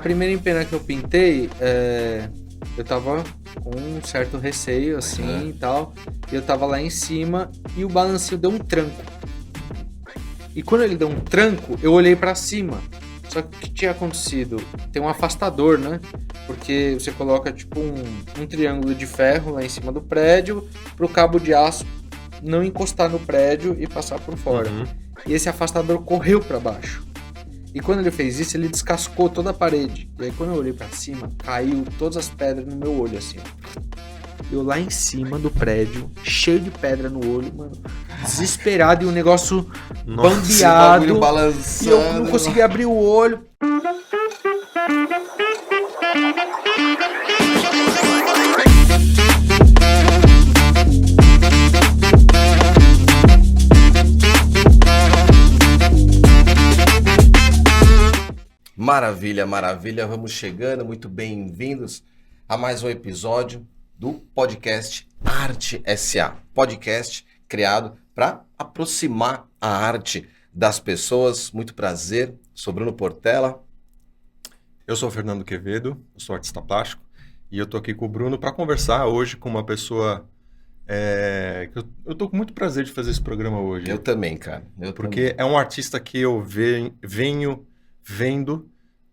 A primeira empena que eu pintei, eu tava com um certo receio, assim, e tal. E eu tava lá em cima e o balancinho deu um tranco. E quando ele deu um tranco, eu olhei pra cima. Só que o que tinha acontecido? Tem um afastador, né? Porque você coloca, tipo, um triângulo de ferro lá em cima do prédio pro cabo de aço não encostar no prédio e passar por fora. E esse afastador correu pra baixo. E quando ele fez isso, ele descascou toda a parede. E aí quando eu olhei pra cima, caiu todas as pedras no meu olho, assim, ó. Eu lá em cima do prédio, cheio de pedra no olho, mano. Desesperado e o negócio bambeado. E eu não conseguia abrir o olho. Maravilha, maravilha. Vamos chegando, muito bem-vindos a mais um episódio do podcast Arte SA. Podcast criado para aproximar a arte das pessoas. Muito prazer, sou Bruno Portela. Eu sou o Fernando Quevedo, eu sou artista plástico e eu tô aqui com o Bruno para conversar hoje com uma pessoa que eu tô com muito prazer de fazer esse programa hoje. Eu também, cara. Porque é um artista que eu venho vendo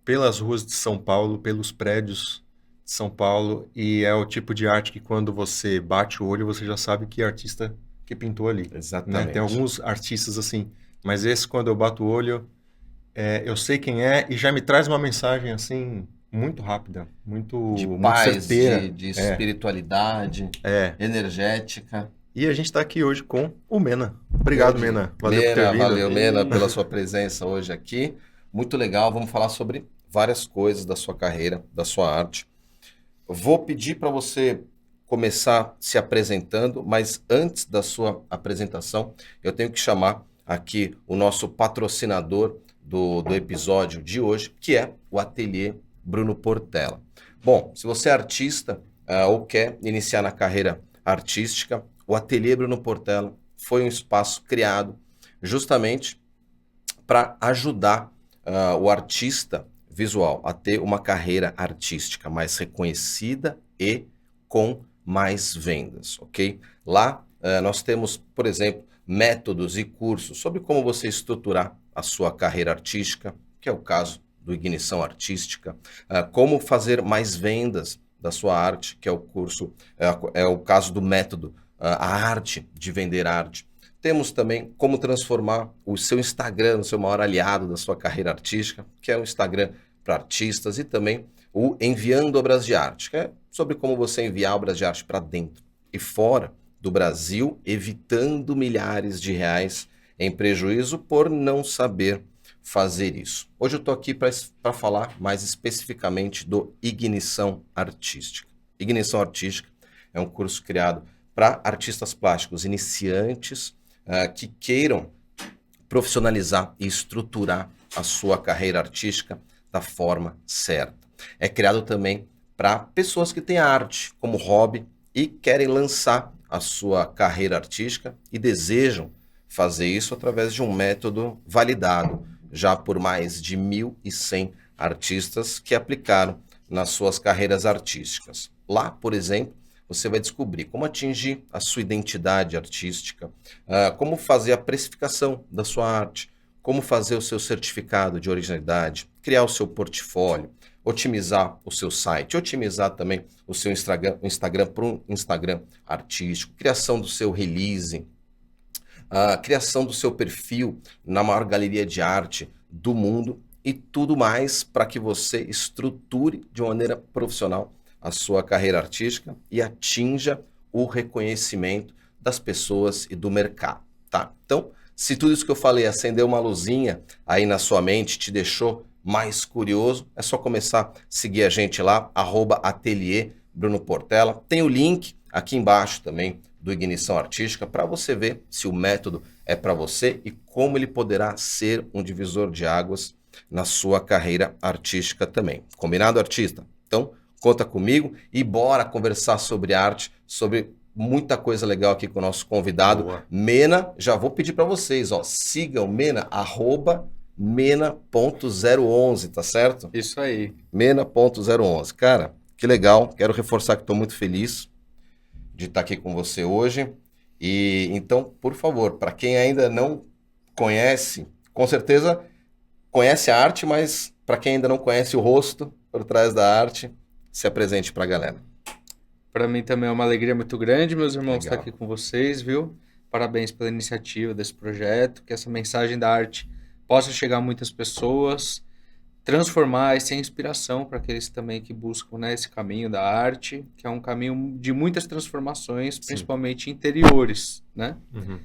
pelas ruas de São Paulo, pelos prédios de São Paulo, e é o tipo de arte que quando você bate o olho, você já sabe que artista que pintou ali. Exatamente. Né? Tem alguns artistas assim, mas esse quando eu bato o olho, eu sei quem é e já me traz uma mensagem assim muito rápida, muito paz, certeira. de espiritualidade, energética. E a gente está aqui hoje com o Mena. Obrigado, Mena. Valeu por ter vindo. Valeu, Mena, pela sua presença hoje aqui. Muito legal, vamos falar sobre várias coisas da sua carreira, da sua arte. Vou pedir para você começar se apresentando, mas antes da sua apresentação, eu tenho que chamar aqui o nosso patrocinador do episódio de hoje, que é o Ateliê Bruno Portela. Bom, se você é artista ou quer iniciar na carreira artística, o Ateliê Bruno Portela foi um espaço criado justamente para ajudar o artista visual a ter uma carreira artística mais reconhecida e com mais vendas, ok? Lá nós temos, por exemplo, métodos e cursos sobre como você estruturar a sua carreira artística, que é o caso do Ignição Artística, como fazer mais vendas da sua arte, que é o curso, é o caso do método, a arte de vender arte. Temos também como transformar o seu Instagram no seu maior aliado da sua carreira artística, que é o Instagram para artistas, e também o Enviando Obras de Arte, que é sobre como você enviar obras de arte para dentro e fora do Brasil, evitando milhares de reais em prejuízo por não saber fazer isso. Hoje eu estou aqui para falar mais especificamente do Ignição Artística. Ignição Artística é um curso criado para artistas plásticos iniciantes que queiram profissionalizar e estruturar a sua carreira artística da forma certa. É criado também para pessoas que têm a arte como hobby e querem lançar a sua carreira artística e desejam fazer isso através de um método validado já por mais de 1.100 artistas que aplicaram nas suas carreiras artísticas. Lá, por exemplo, você vai descobrir como atingir a sua identidade artística, como fazer a precificação da sua arte, como fazer o seu certificado de originalidade, criar o seu portfólio, otimizar o seu site, otimizar também o seu Instagram para um Instagram artístico, criação do seu release, criação do seu perfil na maior galeria de arte do mundo e tudo mais para que você estruture de uma maneira profissional a sua carreira artística e atinja o reconhecimento das pessoas e do mercado, tá? Então, se tudo isso que eu falei acendeu uma luzinha aí na sua mente, te deixou mais curioso, é só começar a seguir a gente lá, @ateliê Bruno Portela. Tem o link aqui embaixo também do Ignição Artística para você ver se o método é para você e como ele poderá ser um divisor de águas na sua carreira artística também. Combinado, artista? Então, conta comigo e bora conversar sobre arte, sobre muita coisa legal aqui com o nosso convidado. Boa. Mena. Já vou pedir para vocês, sigam Mena, Mena.011, tá certo? Isso aí. Mena.011. Cara, que legal. Quero reforçar que estou muito feliz de estar aqui com você hoje. E então, por favor, para quem ainda não conhece, com certeza conhece a arte, mas para quem ainda não conhece o rosto por trás da arte, se apresente para a galera. Para mim também é uma alegria muito grande, meus irmãos, estar Legal. aqui com vocês, viu? Parabéns pela iniciativa desse projeto, que essa mensagem da arte possa chegar a muitas pessoas, transformar e ser inspiração para aqueles também que buscam, né, esse caminho da arte, que é um caminho de muitas transformações, principalmente interiores, né? Uhum.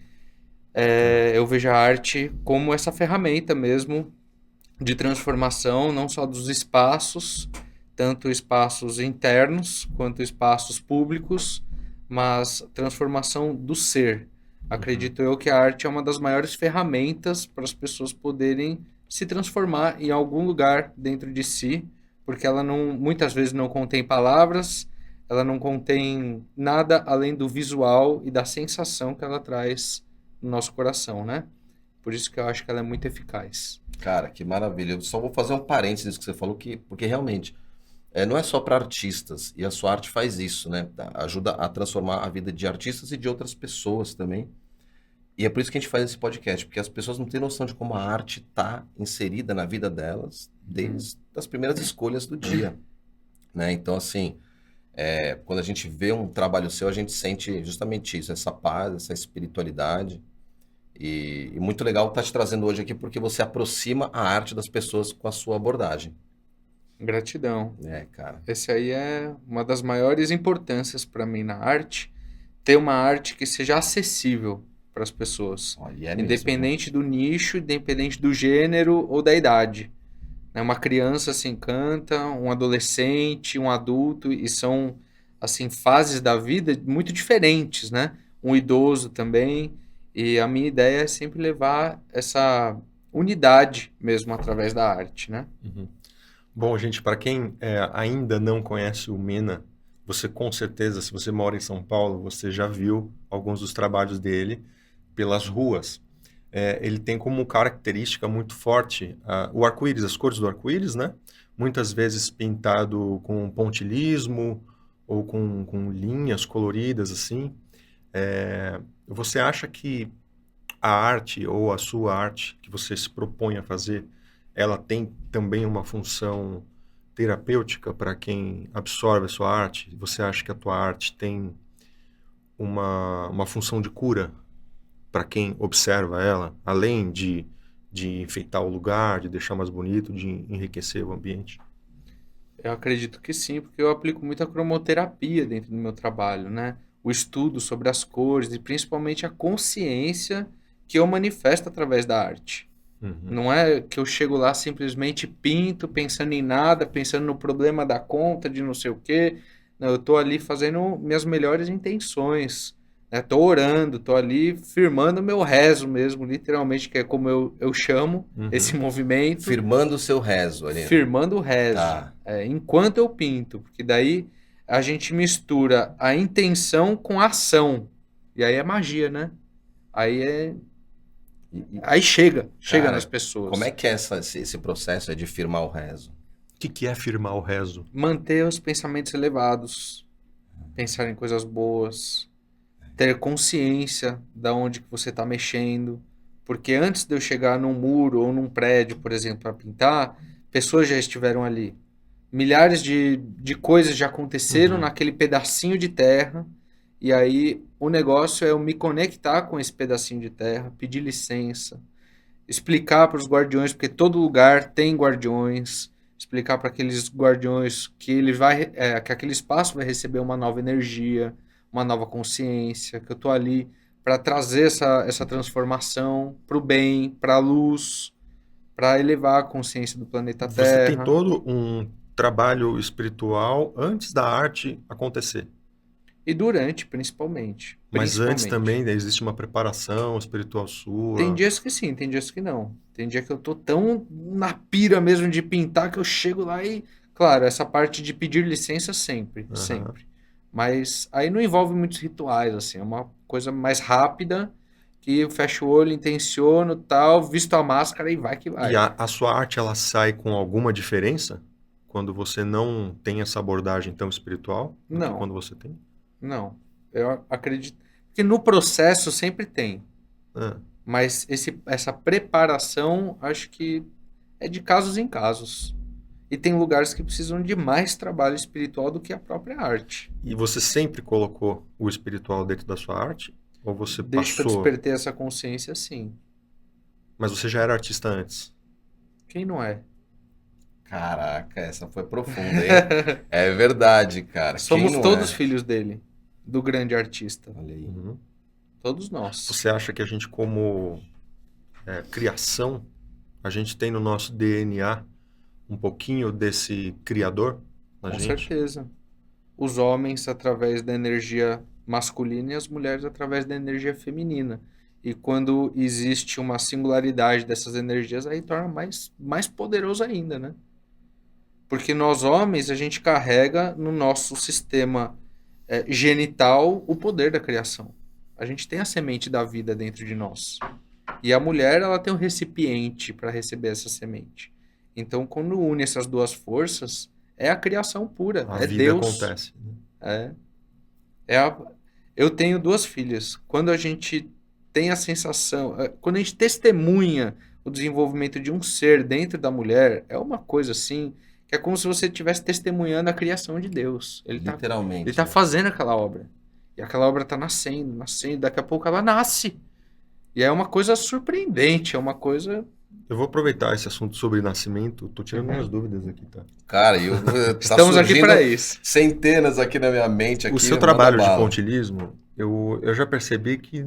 Eu vejo a arte como essa ferramenta mesmo de transformação, não só dos espaços, tanto espaços internos quanto espaços públicos, mas transformação do ser. Acredito eu que a arte é uma das maiores ferramentas para as pessoas poderem se transformar em algum lugar dentro de si, porque ela não, muitas vezes não contém palavras, ela não contém nada além do visual e da sensação que ela traz no nosso coração, né? Por isso que eu acho que ela é muito eficaz. Cara, que maravilha. Eu só vou fazer um parênteses que você falou, porque realmente não é só para artistas, e a sua arte faz isso, né? Ajuda a transformar a vida de artistas e de outras pessoas também. E é por isso que a gente faz esse podcast, porque as pessoas não têm noção de como a arte está inserida na vida delas desde as primeiras escolhas do dia, né? Então, assim, quando a gente vê um trabalho seu, a gente sente justamente isso, essa paz, essa espiritualidade. E muito legal estar te trazendo hoje aqui, porque você aproxima a arte das pessoas com a sua abordagem. Gratidão. Cara. Esse aí é uma das maiores importâncias para mim na arte, ter uma arte que seja acessível para as pessoas, Olha, mesmo, independente do nicho, independente do gênero ou da idade. Uma criança se encanta, um adolescente, um adulto, e são assim fases da vida muito diferentes, né? Um idoso também. E a minha ideia é sempre levar essa unidade mesmo através da arte, né? Uhum. Bom, gente, para quem ainda não conhece o Mena, você com certeza, se você mora em São Paulo, você já viu alguns dos trabalhos dele pelas ruas. Ele tem como característica muito forte o arco-íris, as cores do arco-íris, né? Muitas vezes pintado com pontilhismo ou com linhas coloridas, assim. Você acha que a arte ou a sua arte que você se propõe a fazer, ela tem também uma função terapêutica para quem absorve a sua arte? Você acha que a tua arte tem uma função de cura para quem observa ela, além de enfeitar o lugar, de deixar mais bonito, de enriquecer o ambiente? Eu acredito que sim, porque eu aplico muita cromoterapia dentro do meu trabalho, né? O estudo sobre as cores e principalmente a consciência que eu manifesto através da arte. Uhum. Não é que eu chego lá simplesmente pinto, pensando em nada, pensando no problema da conta, de não sei o quê. Não, eu tô ali fazendo minhas melhores intenções, né? Tô orando, tô ali firmando meu rezo mesmo, literalmente, que é como eu chamo esse movimento. Firmando o seu rezo ali. Firmando o rezo. Tá. Enquanto eu pinto, porque daí a gente mistura a intenção com a ação. E aí é magia, né? Aí Aí chega Cara, nas pessoas. Como é que é esse processo de firmar o rezo? O que é firmar o rezo? Manter os pensamentos elevados, pensar em coisas boas, ter consciência da onde que você está mexendo, porque antes de eu chegar num muro ou num prédio, por exemplo, para pintar, pessoas já estiveram ali. Milhares de coisas já aconteceram naquele pedacinho de terra, e aí o negócio é eu me conectar com esse pedacinho de terra, pedir licença, explicar para os guardiões, porque todo lugar tem guardiões, explicar para aqueles guardiões que que aquele espaço vai receber uma nova energia, uma nova consciência, que eu estou ali para trazer essa transformação para o bem, para a luz, para elevar a consciência do planeta Terra. Você tem todo um trabalho espiritual antes da arte acontecer. E durante, principalmente. Mas antes também existe uma preparação espiritual sua. Tem dias que sim, tem dias que não. Tem dia que eu tô tão na pira mesmo de pintar que eu chego lá e... Claro, essa parte de pedir licença sempre, sempre. Mas aí não envolve muitos rituais, assim. É uma coisa mais rápida que eu fecho o olho, intenciono, tal, visto a máscara e vai que vai. E a sua arte, ela sai com alguma diferença quando você não tem essa abordagem tão espiritual do que Não. quando você tem? Não, eu acredito que no processo sempre tem, Ah, mas essa preparação acho que é de casos em casos. E tem lugares que precisam de mais trabalho espiritual do que a própria arte. e você sempre colocou o espiritual dentro da sua arte? Ou você Desde que eu passou? despertei essa consciência, sim. Mas você já era artista antes? Quem não é? Caraca, essa foi profunda, hein? É verdade, cara. Quem Somos não todos é? filhos dele, do grande artista. Olha aí. Uhum. Todos nós. Você acha que a gente, como criação, a gente tem no nosso DNA um pouquinho desse criador na Com gente? certeza. Os homens através da energia masculina e as mulheres através da energia feminina. E quando existe uma singularidade dessas energias, aí torna mais poderoso ainda, né? Porque nós homens, a gente carrega no nosso sistema genital o poder da criação. A gente tem a semente da vida dentro de nós. E a mulher, ela tem um recipiente para receber essa semente. Então, quando une essas duas forças, é a criação pura, A é vida Deus. acontece, né? Eu tenho duas filhas. Quando a gente tem a sensação, quando a gente testemunha o desenvolvimento de um ser dentro da mulher, é uma coisa assim, que é como se você estivesse testemunhando a criação de Deus. Ele Literalmente. está fazendo aquela obra. E aquela obra está nascendo, nascendo, daqui a pouco ela nasce. E é uma coisa surpreendente, é uma coisa... Eu vou aproveitar esse assunto sobre nascimento. Tô tirando umas dúvidas aqui, tá? Cara, tá Estamos aqui surgindo para isso. centenas aqui na minha mente. Aqui, O seu manda trabalho de bala. pontilhismo, eu já percebi que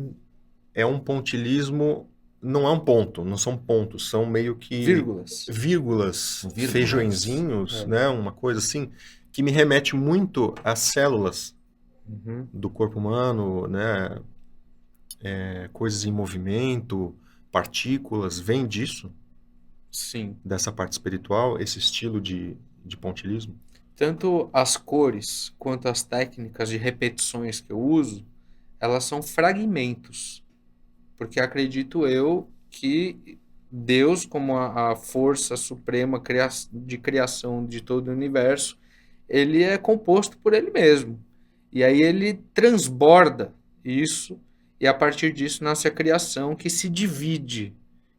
é um pontilhismo, não é um ponto, não são pontos, são meio que Vírgulas. vírgulas, Vírgulas. feijõezinhos, É. né? Uma coisa assim, que me remete muito às células Uhum. do corpo humano, né? Coisas em movimento, partículas, vem disso, Sim. dessa parte espiritual, esse estilo de pontilhismo? Tanto as cores quanto as técnicas de repetições que eu uso, elas são fragmentos. Porque acredito eu que Deus, como a força suprema de criação de todo o universo, ele é composto por ele mesmo. E aí ele transborda isso, e a partir disso nasce a criação que se divide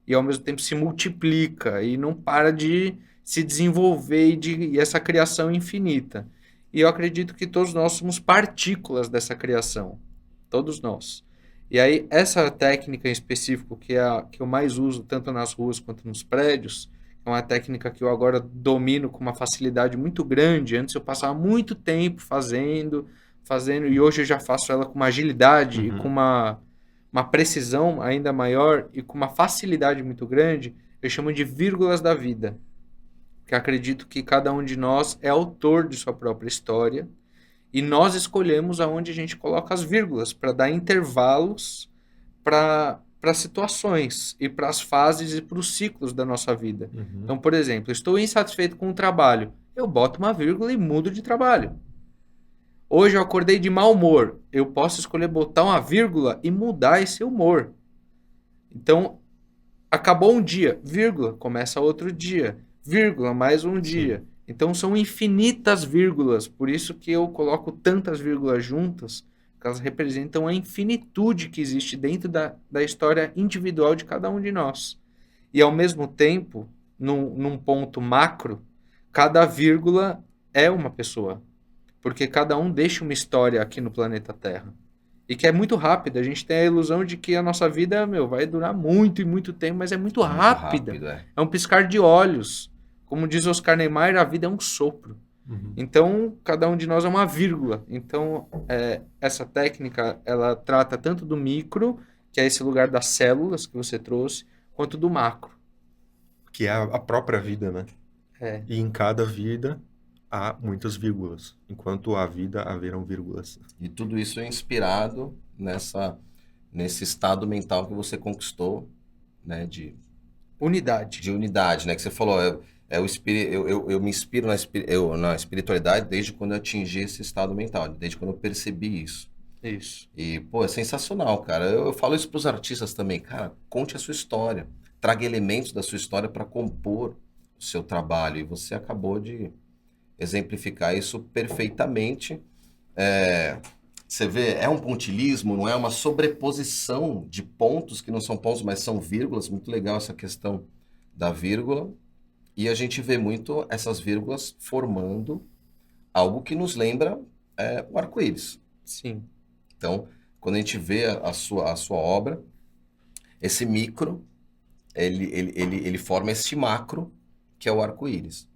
e ao mesmo tempo se multiplica e não para de se desenvolver e essa criação infinita. E eu acredito que todos nós somos partículas dessa criação. Todos nós. E aí, essa técnica em específico, que é a que eu mais uso, tanto nas ruas quanto nos prédios, é uma técnica que eu agora domino com uma facilidade muito grande. Antes eu passava muito tempo fazendo, e hoje eu já faço ela com uma agilidade e com uma precisão ainda maior e com uma facilidade muito grande. Eu chamo de vírgulas da vida. Que acredito que cada um de nós é autor de sua própria história. E nós escolhemos aonde a gente coloca as vírgulas para dar intervalos para situações e para as fases e para os ciclos da nossa vida. Uhum. Então, por exemplo, estou insatisfeito com o trabalho, eu boto uma vírgula e mudo de trabalho. Hoje eu acordei de mau humor, eu posso escolher botar uma vírgula e mudar esse humor. Então, acabou um dia, vírgula, começa outro dia, vírgula, mais um dia. Então são infinitas vírgulas, por isso que eu coloco tantas vírgulas juntas, porque elas representam a infinitude que existe dentro da história individual de cada um de nós. E ao mesmo tempo, num ponto macro, cada vírgula é uma pessoa, porque cada um deixa uma história aqui no planeta Terra. E que é muito rápida, a gente tem a ilusão de que a nossa vida, vai durar muito e muito tempo, mas é muito rápida. Rápido, é. É um piscar de olhos. Como diz Oscar Niemeyer, a vida é um sopro. Uhum. Então, cada um de nós é uma vírgula. Então, essa técnica, ela trata tanto do micro, que é esse lugar das células que você trouxe, quanto do macro. Que é a própria vida, né? É. E em cada vida há muitas vírgulas. Enquanto há vida, haverão vírgulas. E tudo isso é inspirado nesse estado mental que você conquistou, né, de Unidade. unidade, né? Que você falou, eu me inspiro na espiritualidade desde quando eu atingi esse estado mental, desde quando eu percebi isso. Isso. E, pô, é sensacional, cara. Eu falo isso pros artistas também. Cara, conte a sua história. Traga elementos da sua história para compor o seu trabalho. E você acabou de exemplificar isso perfeitamente. Você vê, é um pontilhismo, não é uma sobreposição de pontos que não são pontos, mas são vírgulas. Muito legal essa questão da vírgula. E a gente vê muito essas vírgulas formando algo que nos lembra o arco-íris. Sim. Então, quando a gente vê a sua obra, esse micro, ele forma esse macro, que é o arco-íris.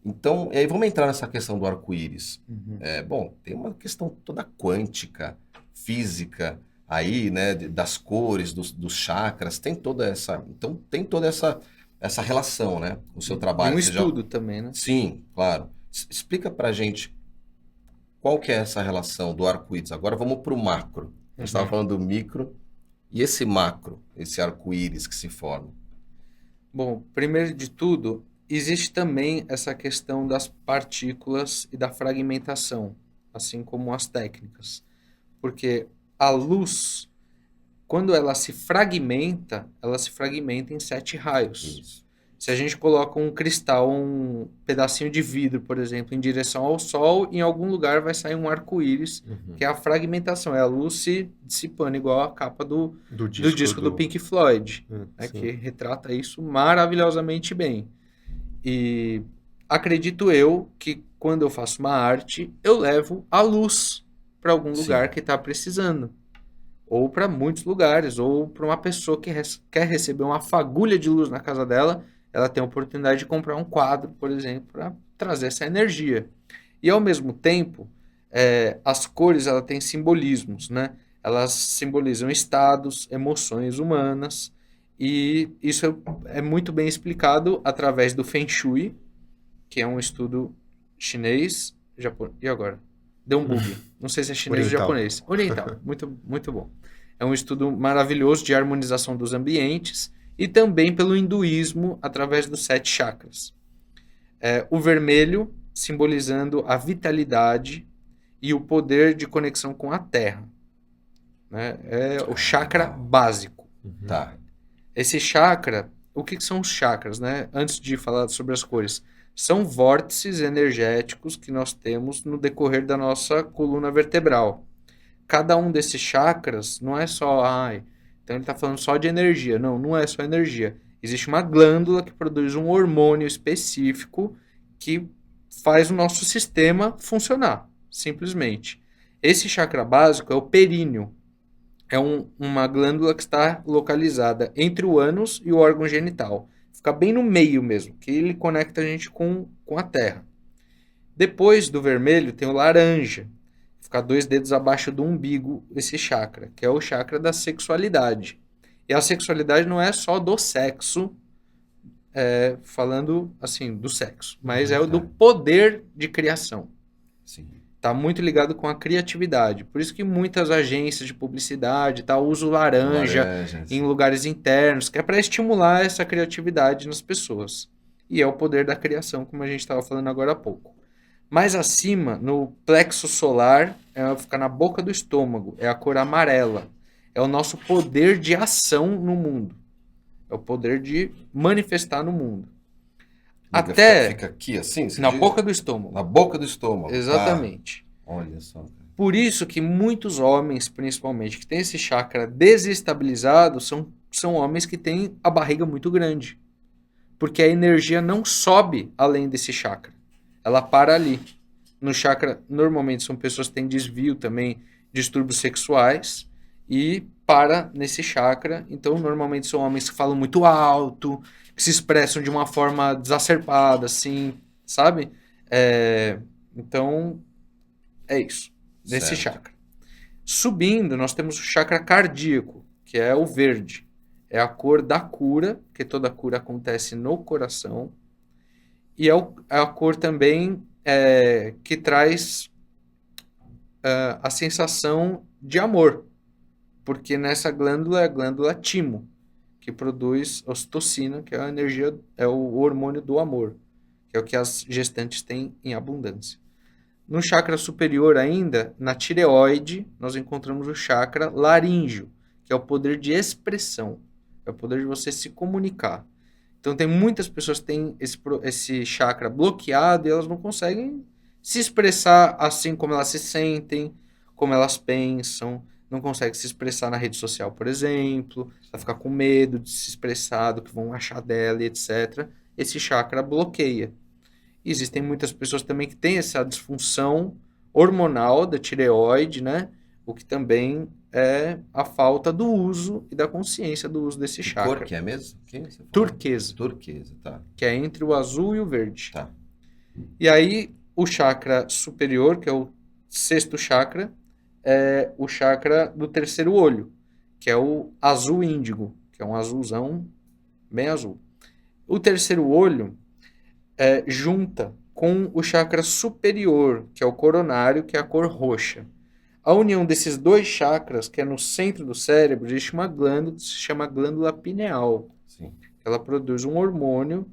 Então, e aí vamos entrar nessa questão do arco-íris. Uhum. Bom, tem uma questão toda quântica, física, aí, né, das cores, dos chakras, tem toda essa, então tem toda essa relação, né, com o seu E trabalho. um Você já- estudo também, né? Sim, claro. Explica pra gente qual que é essa relação do arco-íris. Agora vamos para o macro. A gente estava Uhum. falando do micro e esse macro, esse arco-íris que se forma. Bom, primeiro de tudo, existe também essa questão das partículas e da fragmentação, assim como as técnicas. Porque a luz, quando ela se fragmenta em 7 raios. Isso. Se a gente coloca um cristal, um pedacinho de vidro, por exemplo, em direção ao Sol, em algum lugar vai sair um arco-íris, Uhum. que é a fragmentação, é a luz se dissipando, igual a capa do Do disco do Pink Floyd, né, sim. que retrata isso maravilhosamente bem. E acredito eu que quando eu faço uma arte, eu levo a luz para algum Sim. lugar que está precisando. Ou para muitos lugares, ou para uma pessoa que quer receber uma fagulha de luz na casa dela, ela tem a oportunidade de comprar um quadro, por exemplo, para trazer essa energia. E ao mesmo tempo, as cores ela têm simbolismos, né? Elas simbolizam estados, emoções humanas, e isso é muito bem explicado através do Feng Shui, que é um estudo chinês, japonês. E agora? Deu um bug. Não sei se é chinês Oriental. ou japonês. Oriental. Muito, muito bom. É um estudo maravilhoso de harmonização dos ambientes e também pelo hinduísmo através dos 7 chakras. O vermelho simbolizando a vitalidade e o poder de conexão com a terra. Né? É o chakra básico. Uhum. Tá. Esse chakra, o que são os chakras, né? Antes de falar sobre as cores, são vórtices energéticos que nós temos no decorrer da nossa coluna vertebral. Cada um desses chakras não é só, então ele está falando só de energia. Não, não é só energia. Existe uma glândula que produz um hormônio específico que faz o nosso sistema funcionar, simplesmente. Esse chakra básico é o períneo. É uma glândula que está localizada entre o ânus e o órgão genital. Fica bem no meio mesmo, que ele conecta a gente com a terra. Depois do vermelho tem o laranja. Fica 2 dedos abaixo do umbigo esse chakra, que é o chakra da sexualidade. E a sexualidade não é só do sexo, falando assim, do sexo, mas é o do poder de criação. Sim. Está muito ligado com a criatividade. Por isso que muitas agências de publicidade usam laranja em lugares internos, que é para estimular essa criatividade nas pessoas. E é o poder da criação, como a gente estava falando agora há pouco. Mais acima, no plexo solar, fica na boca do estômago, é a cor amarela. É o nosso poder de ação no mundo. É o poder de manifestar no mundo. Até Fica aqui assim? Você na diz? boca do estômago. Na boca do estômago. Exatamente. Tá. Olha só, cara. Por isso que muitos homens, principalmente, que têm esse chakra desestabilizado, são homens que têm a barriga muito grande. Porque a energia não sobe além desse chakra. Ela para ali. No chakra, normalmente são pessoas que têm desvio também, distúrbios sexuais, e para nesse chakra. Então, normalmente são homens que falam muito alto, que se expressam de uma forma desacerpada, assim, sabe? Então, é isso. Nesse Certo. chakra. Subindo, nós temos o chakra cardíaco, que é o verde. É a cor da cura, porque toda cura acontece no coração. E é a cor também que traz a sensação de amor. Porque nessa glândula é a glândula timo, que produz ocitocina, que é a energia, é o hormônio do amor, que é o que as gestantes têm em abundância. No chakra superior ainda, na tireoide, nós encontramos o chakra laríngeo, que é o poder de expressão, é o poder de você se comunicar. Então tem muitas pessoas que têm esse chakra bloqueado e elas não conseguem se expressar assim como elas se sentem, como elas pensam, não conseguem se expressar na rede social, por exemplo, ela fica com medo de se expressar, do que vão achar dela e etc. Esse chakra bloqueia. Existem muitas pessoas também que têm essa disfunção hormonal da tireoide, né? O que também é a falta do uso e da consciência do uso desse Que chakra. cor que é mesmo? Quem você falou? Turquesa, Turquesa, tá. que é entre o azul e o verde. Tá. E aí, o chakra superior, que é o sexto chakra, é o chakra do terceiro olho, que é o azul índigo, que é um azulzão bem azul. O terceiro olho junta com o chakra superior, que é o coronário, que é a cor roxa. A união desses dois chakras, que é no centro do cérebro, existe uma glândula que se chama glândula pineal. Sim. Ela produz um hormônio,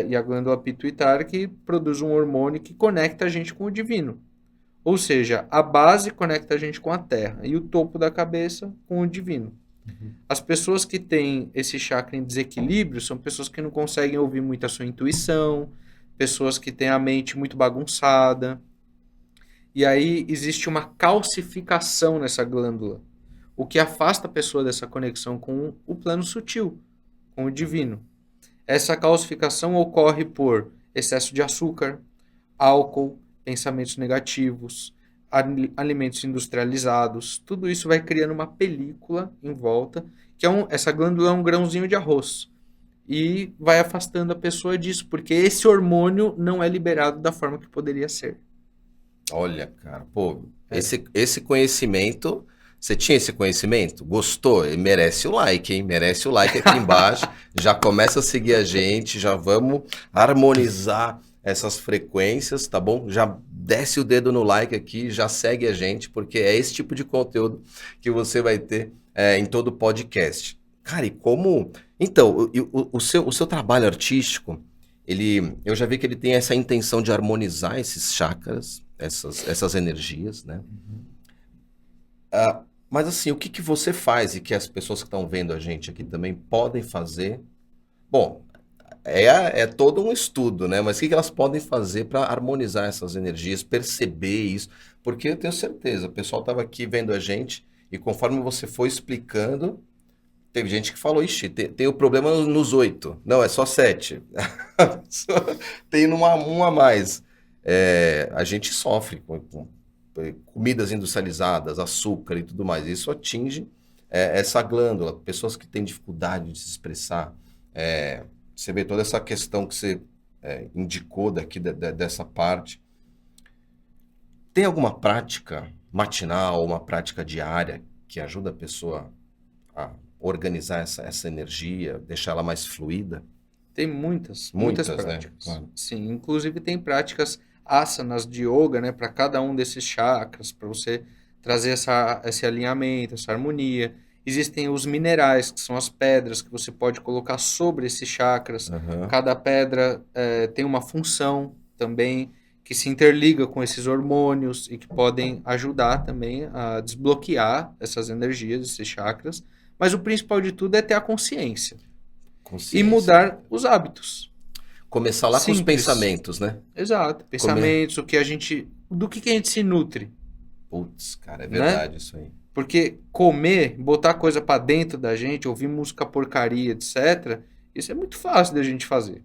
e a glândula pituitária que produz um hormônio que conecta a gente com o divino. Ou seja, a base conecta a gente com a terra e o topo da cabeça com o divino. As pessoas que têm esse chakra em desequilíbrio são pessoas que não conseguem ouvir muito a sua intuição, pessoas que têm a mente muito bagunçada. E aí existe uma calcificação nessa glândula, o que afasta a pessoa dessa conexão com o plano sutil, com o divino. Essa calcificação ocorre por excesso de açúcar, álcool, pensamentos negativos, alimentos industrializados. Tudo isso vai criando uma película em volta, que essa glândula é um grãozinho de arroz. E vai afastando a pessoa disso, porque esse hormônio não é liberado da forma que poderia ser. Olha, cara, pô, esse conhecimento, você tinha esse conhecimento? Gostou? Merece o like, hein? Merece o like aqui embaixo. Já começa a seguir a gente, já vamos harmonizar essas frequências, tá bom? Já desce o dedo no like aqui, já segue a gente, porque é esse tipo de conteúdo que você vai ter em todo o podcast. Cara, e como... Então, o seu trabalho artístico, eu já vi que ele tem essa intenção de harmonizar esses chakras, essas energias, né? Mas assim, o que você faz e que as pessoas que estão vendo a gente aqui também podem fazer? Bom, é todo um estudo, né? Mas o que elas podem fazer para harmonizar essas energias, perceber isso? Porque eu tenho certeza, o pessoal estava aqui vendo a gente e conforme você foi explicando, teve gente que falou, ixi, tem o problema nos 8. Não, é só 7. Tem um a mais. A gente sofre com comidas industrializadas, açúcar e tudo mais. Isso atinge essa glândula. Pessoas que têm dificuldade de se expressar. Você vê toda essa questão que você indicou daqui dessa parte. Tem alguma prática matinal, uma prática diária que ajuda a pessoa a organizar essa energia, deixar ela mais fluida? Tem muitas Né? práticas. Claro. Sim, inclusive tem práticas asanas de yoga, né, para cada um desses chakras, para você trazer esse alinhamento, essa harmonia. Existem os minerais, que são as pedras que você pode colocar sobre esses chakras. Uhum. Cada pedra tem uma função também que se interliga com esses hormônios e que podem ajudar também a desbloquear essas energias, esses chakras. Mas o principal de tudo é ter a consciência. E mudar os hábitos. Começar lá com os pensamentos, né? Exato. Pensamentos, do que a gente se nutre. Putz, cara, é verdade, né? Isso aí. Porque comer, botar coisa pra dentro da gente, ouvir música porcaria, etc., isso é muito fácil da gente fazer.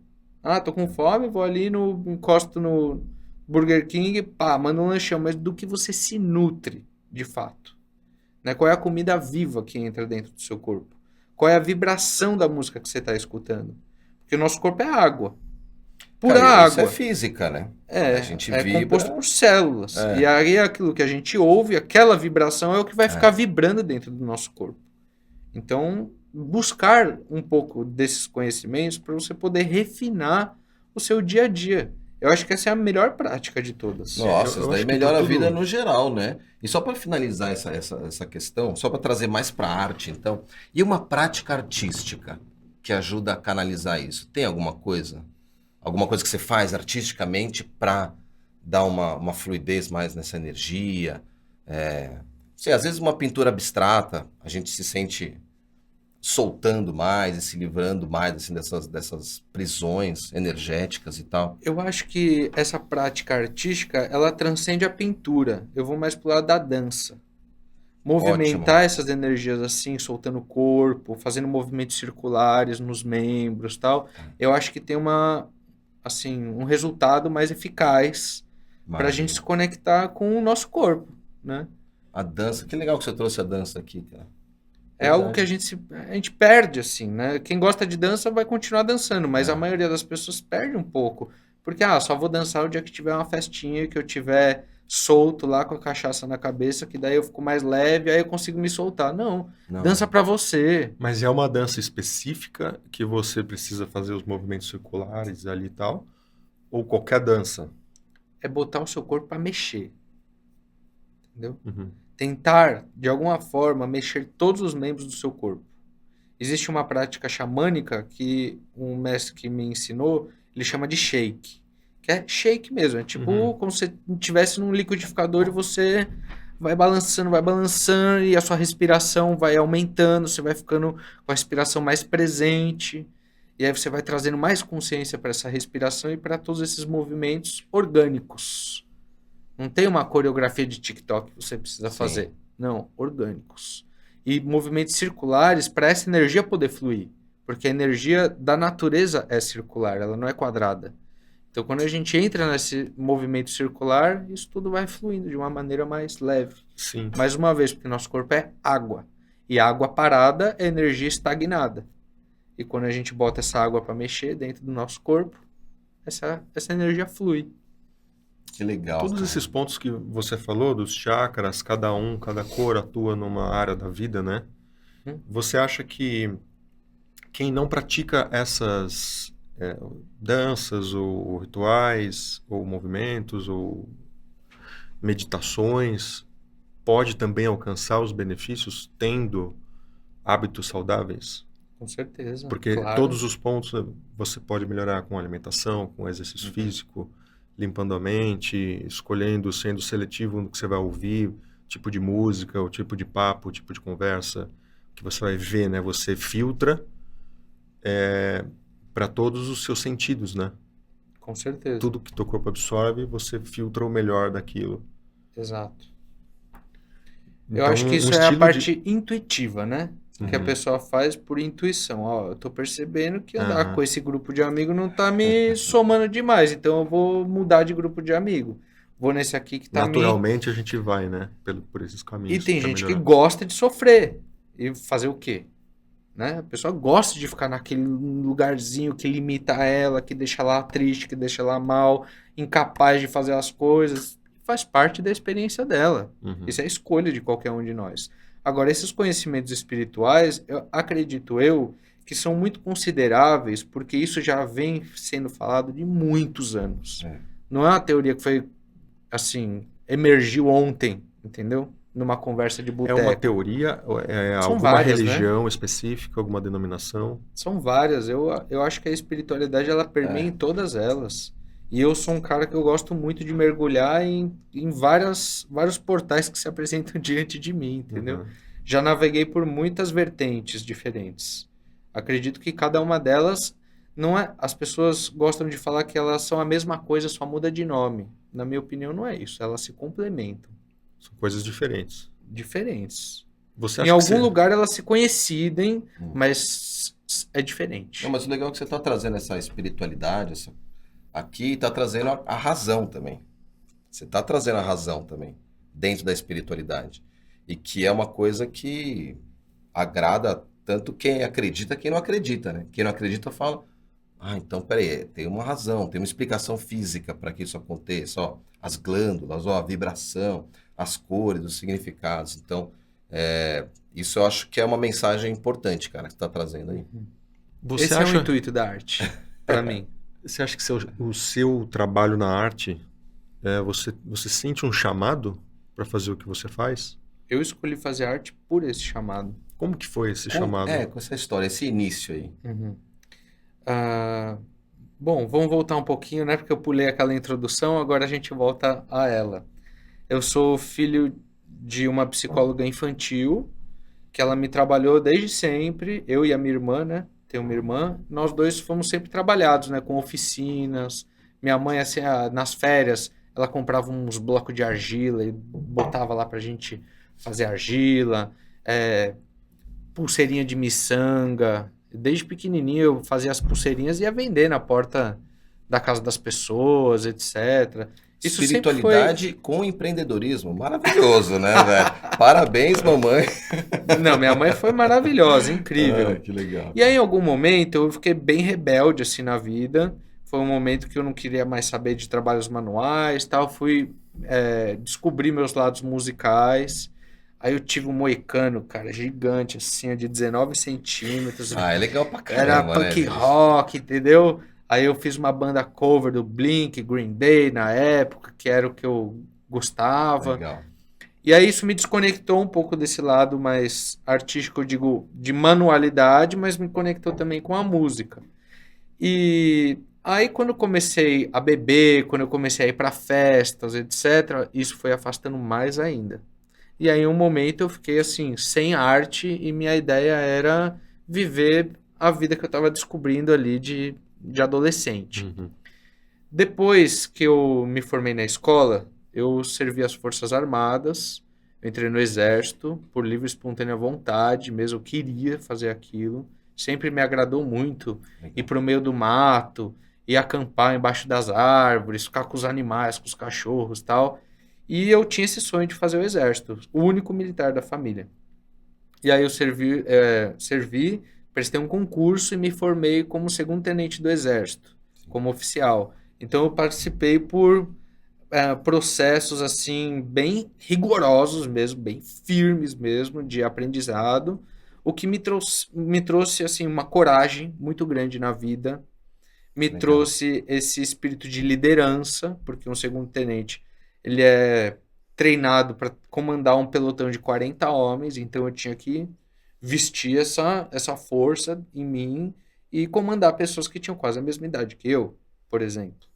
Tô com fome, vou ali, encosto no Burger King, pá, manda um lanchão. Mas do que você se nutre, de fato? Né? Qual é a comida viva que entra dentro do seu corpo? Qual é a vibração da música que você está escutando? Porque o nosso corpo é água. Pura água. Isso é física, né? A gente vibra. Composto por células. E aí aquilo que a gente ouve, aquela vibração é o que vai ficar vibrando dentro do nosso corpo. Então, buscar um pouco desses conhecimentos para você poder refinar o seu dia a dia. Eu acho que essa é a melhor prática de todas. Nossa, isso daí melhora a vida no geral, né? E só para finalizar essa questão, só para trazer mais para a arte, então, e uma prática artística que ajuda a canalizar isso? Tem alguma coisa? Alguma coisa que você faz artisticamente para dá uma fluidez mais nessa energia. Sei, às vezes uma pintura abstrata, a gente se sente soltando mais e se livrando mais assim, dessas prisões energéticas e tal. Eu acho que essa prática artística, ela transcende a pintura. Eu vou mais pro lado da dança. Movimentar Ótimo. essas energias assim, soltando o corpo, fazendo movimentos circulares nos membros, tal. Eu acho que tem assim, um resultado mais eficaz para a gente se Maravilha. conectar com o nosso corpo, né? A dança, que legal que você trouxe a dança aqui, cara. É algo que Verdade. a gente perde, assim, né? Quem gosta de dança vai continuar dançando, mas a É. maioria das pessoas perde um pouco. Porque, só vou dançar o dia que tiver uma festinha, que eu tiver solto lá com a cachaça na cabeça, que daí eu fico mais leve, aí eu consigo me soltar. Não, Não. dança pra você. Mas é uma dança específica que você precisa fazer os movimentos circulares ali e tal? Ou qualquer dança? É botar o seu corpo pra mexer, entendeu? Uhum. Tentar, de alguma forma, mexer todos os membros do seu corpo. Existe uma prática xamânica que um mestre que me ensinou, ele chama de shake. Que é shake mesmo, é tipo Uhum. como se você estivesse num liquidificador e você vai balançando e a sua respiração vai aumentando, você vai ficando com a respiração mais presente. E aí você vai trazendo mais consciência para essa respiração e para todos esses movimentos orgânicos. Não tem uma coreografia de TikTok que você precisa Sim. fazer. Não, orgânicos. E movimentos circulares para essa energia poder fluir. Porque a energia da natureza é circular, ela não é quadrada. Então, quando a gente entra nesse movimento circular, isso tudo vai fluindo de uma maneira mais leve. Sim. Mais uma vez, porque nosso corpo é água. E água parada é energia estagnada. E quando a gente bota essa água para mexer dentro do nosso corpo, essa energia flui. Que legal, Todos cara. esses pontos que você falou, dos chakras, cada cor atua numa área da vida, né? Você acha que quem não pratica essas danças, ou rituais, ou movimentos, ou meditações, pode também alcançar os benefícios tendo hábitos saudáveis? Com certeza. Porque claro. todos os pontos você pode melhorar com alimentação, com exercício físico, limpando a mente, escolhendo, sendo seletivo no que você vai ouvir, tipo de música, o tipo de papo, o tipo de conversa que você vai ver, né? Você filtra para todos os seus sentidos, né? Com certeza. Tudo que teu corpo absorve, você filtra o melhor daquilo. Exato. Eu Então, acho que isso é a estilo parte intuitiva, né? Que a Uhum. pessoa faz por intuição. Ó, eu tô percebendo que andar Aham. com esse grupo de amigo não tá me somando demais, então eu vou mudar de grupo de amigo. Vou nesse aqui que tá me... Naturalmente a gente vai, né? Por esses E caminhos tem pra gente que melhorar. gosta de sofrer. E fazer o quê? Né? A pessoa gosta de ficar naquele lugarzinho que limita ela, que deixa ela triste, que deixa ela mal, incapaz de fazer as coisas. Faz parte da experiência dela. Uhum. Isso é a escolha de qualquer um de nós. Agora, esses conhecimentos espirituais, acredito eu, que são muito consideráveis, porque isso já vem sendo falado de muitos anos. É. Não é uma teoria que foi, assim, emergiu ontem, entendeu? Numa conversa de É boteco. uma teoria? É São alguma várias, né? religião específica, alguma denominação? São várias. Eu acho que a espiritualidade ela permeia em todas elas. E eu sou um cara que eu gosto muito de mergulhar em vários portais que se apresentam diante de mim, entendeu? Uhum. Já naveguei por muitas vertentes diferentes. Acredito que cada uma delas não é. As pessoas gostam de falar que elas são a mesma coisa, só muda de nome. Na minha opinião, não é isso. Elas se complementam. São coisas diferentes. Diferentes. Você Em acha que algum lugar elas se coincidem, mas é diferente. Não, mas o legal é que você está trazendo essa espiritualidade, aqui está trazendo a razão também. Você está trazendo a razão também, dentro da espiritualidade. E que é uma coisa que agrada tanto quem acredita, quem não acredita, né? Quem não acredita fala, então peraí, tem uma razão, tem uma explicação física para que isso aconteça, ó, as glândulas, ó, a vibração, as cores, os significados. Então, isso eu acho que é uma mensagem importante, cara, que você está trazendo aí. você Esse é o acha, intuito da arte, para mim. você acha que o seu trabalho na arte, você sente um chamado para fazer o que você faz? Eu escolhi fazer arte por esse chamado. Como que foi esse chamado? Com essa história, esse início aí. Ah, Bom, vamos voltar um pouquinho, né? Porque eu pulei aquela introdução, agora a gente volta a ela. Eu sou filho de uma psicóloga infantil, que ela me trabalhou desde sempre, eu e a minha irmã, né? Tenho uma irmã, nós dois fomos sempre trabalhados, né? Com oficinas. Minha mãe, assim, nas férias, ela comprava uns blocos de argila e botava lá pra gente fazer argila, é, pulseirinha de miçanga. Desde pequenininho eu fazia as pulseirinhas e ia vender na porta da casa das pessoas, etc. Isso sempre foi. Espiritualidade com empreendedorismo. Maravilhoso, né, velho? Parabéns, mamãe. Não, minha mãe foi maravilhosa, Ah, incrível. que legal, E aí, cara. em algum momento, eu fiquei bem rebelde assim na vida. Foi um momento que eu não queria mais saber de trabalhos manuais, tal. Fui descobrir meus lados musicais. Aí eu tive um moicano, cara, gigante, assim, de 19 centímetros. Ah, é legal pra Era caramba, né, punk bicho? rock, entendeu? Aí eu fiz uma banda cover do Blink, Green Day na época, que era o que eu gostava. Legal. E aí isso me desconectou um pouco desse lado mais artístico, eu digo, de manualidade, mas me conectou também com a música. E aí quando eu comecei a beber, quando eu comecei a ir para festas, etc., isso foi afastando mais ainda. E aí, em um momento, eu fiquei assim, sem arte, e minha ideia era viver a vida que eu estava descobrindo ali de adolescente. Uhum. Depois que eu me formei na escola, eu servi as Forças Armadas, eu entrei no Exército, por livre e espontânea vontade, mesmo eu queria fazer aquilo. Sempre me agradou muito ir Legal. para o meio do mato, ir acampar embaixo das árvores, ficar com os animais, com os cachorros e tal. E eu tinha esse sonho de fazer o Exército, o único militar da família. E aí eu servi, prestei um concurso e me formei como segundo tenente do Exército, como oficial. Então eu participei por processos assim bem rigorosos mesmo, bem firmes mesmo de aprendizado, o que me trouxe assim uma coragem muito grande na vida, me Legal. trouxe esse espírito de liderança, porque um segundo tenente ele é treinado para comandar um pelotão de 40 homens, então eu tinha que vestir essa força em mim e comandar pessoas que tinham quase a mesma idade que eu, por exemplo.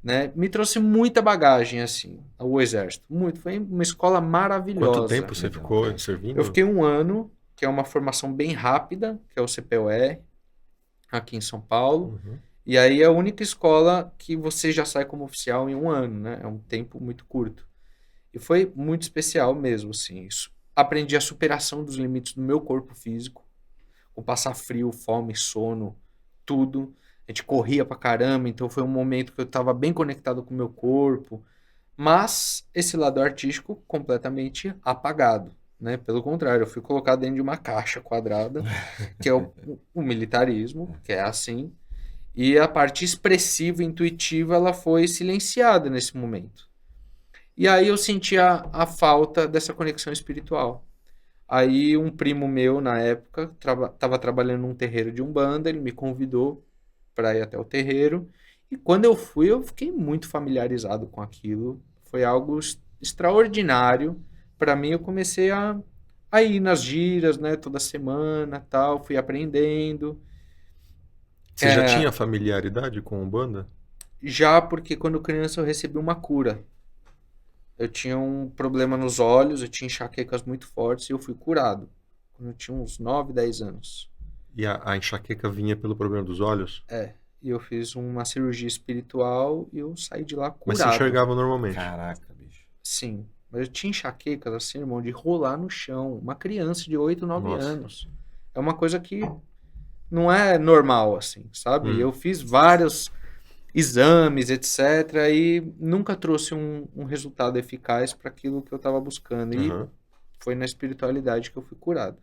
Né? Me trouxe muita bagagem, assim, o exército. Muito. Foi uma escola Quanto tempo maravilhosa. você Legal, ficou cara. Eu servindo? fiquei um ano, que é uma formação bem rápida, que é o CPOR, aqui em São Paulo. Uhum. E aí é a única escola que você já sai como oficial em um ano, né? É um tempo muito curto. E foi muito especial mesmo, assim. Isso. Aprendi a superação dos limites do meu corpo físico, o passar frio, fome, sono, tudo. A gente corria pra caramba, então foi um momento que eu estava bem conectado com o meu corpo. Mas esse lado artístico completamente apagado, né? Pelo contrário, eu fui colocado dentro de uma caixa quadrada, que é o militarismo, que é assim, e a parte expressiva, intuitiva, ela foi silenciada nesse momento. E aí eu senti a falta dessa conexão espiritual. Aí um primo meu, na época, estava trabalhando num terreiro de Umbanda, ele me convidou para ir até o terreiro. E quando eu fui, eu fiquei muito familiarizado com aquilo. Foi algo extraordinário. Para mim, eu comecei a ir nas giras, né, toda semana, tal, fui aprendendo. Você já tinha familiaridade com Umbanda? Já porque quando criança eu recebi uma cura. Eu tinha um problema nos olhos, eu tinha enxaquecas muito fortes e eu fui curado. Quando eu tinha uns 9, 10 anos. E a enxaqueca vinha pelo problema dos olhos? E eu fiz uma cirurgia espiritual e eu saí de lá Mas se curado. enxergava normalmente. Caraca, bicho. Sim. Mas eu tinha enxaquecas, assim, irmão, de rolar no chão. Uma criança de 8, 9 Nossa. anos. É uma coisa que não é normal, assim, sabe? Hum. Eu fiz vários exames, etc. E nunca trouxe um resultado eficaz para aquilo que eu estava buscando. E Aham. foi na espiritualidade que eu fui curado.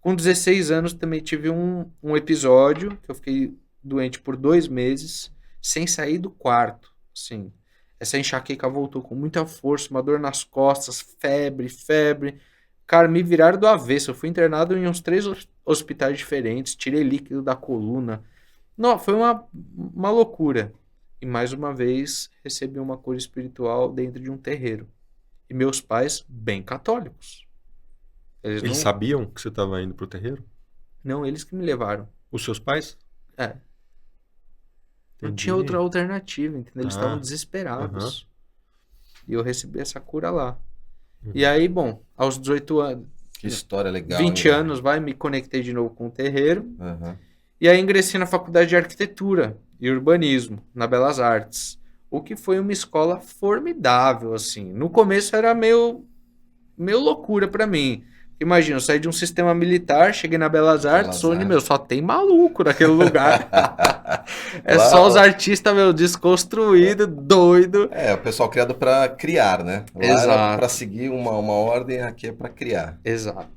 Com 16 anos também tive um episódio que eu fiquei doente por 2 meses, sem sair do quarto. Assim, essa enxaqueca voltou com muita força, uma dor nas costas, febre, febre. Cara, me viraram do avesso. Eu fui internado em uns 3 hospitais diferentes, tirei líquido da coluna. Não, foi uma loucura. E mais uma vez recebi uma cura espiritual dentro de um terreiro. E meus pais, bem católicos. Eles Eles não. sabiam que você estava indo pro terreiro? Não, eles que me levaram. Os seus pais? É. Não Entendi. tinha outra alternativa, entendeu? Eles Ah, estavam aham. desesperados. E eu recebi essa cura lá. Uhum. E aí, bom, aos 18 anos, Que história legal. 20 hein? anos, me conectei de novo com o terreiro. Aham. E aí ingressei na faculdade de arquitetura e urbanismo, na Belas Artes. O que foi uma escola formidável, assim. No começo era meio loucura pra mim. Imagina, eu saí de um sistema militar, cheguei na Belas Artes, onde, Artes. meu, só tem maluco naquele lugar. É Lá, só os artistas, meu, desconstruído, doido. É, o pessoal criado para criar, né? Lá era Exato. para seguir uma ordem, aqui é para criar. Exato.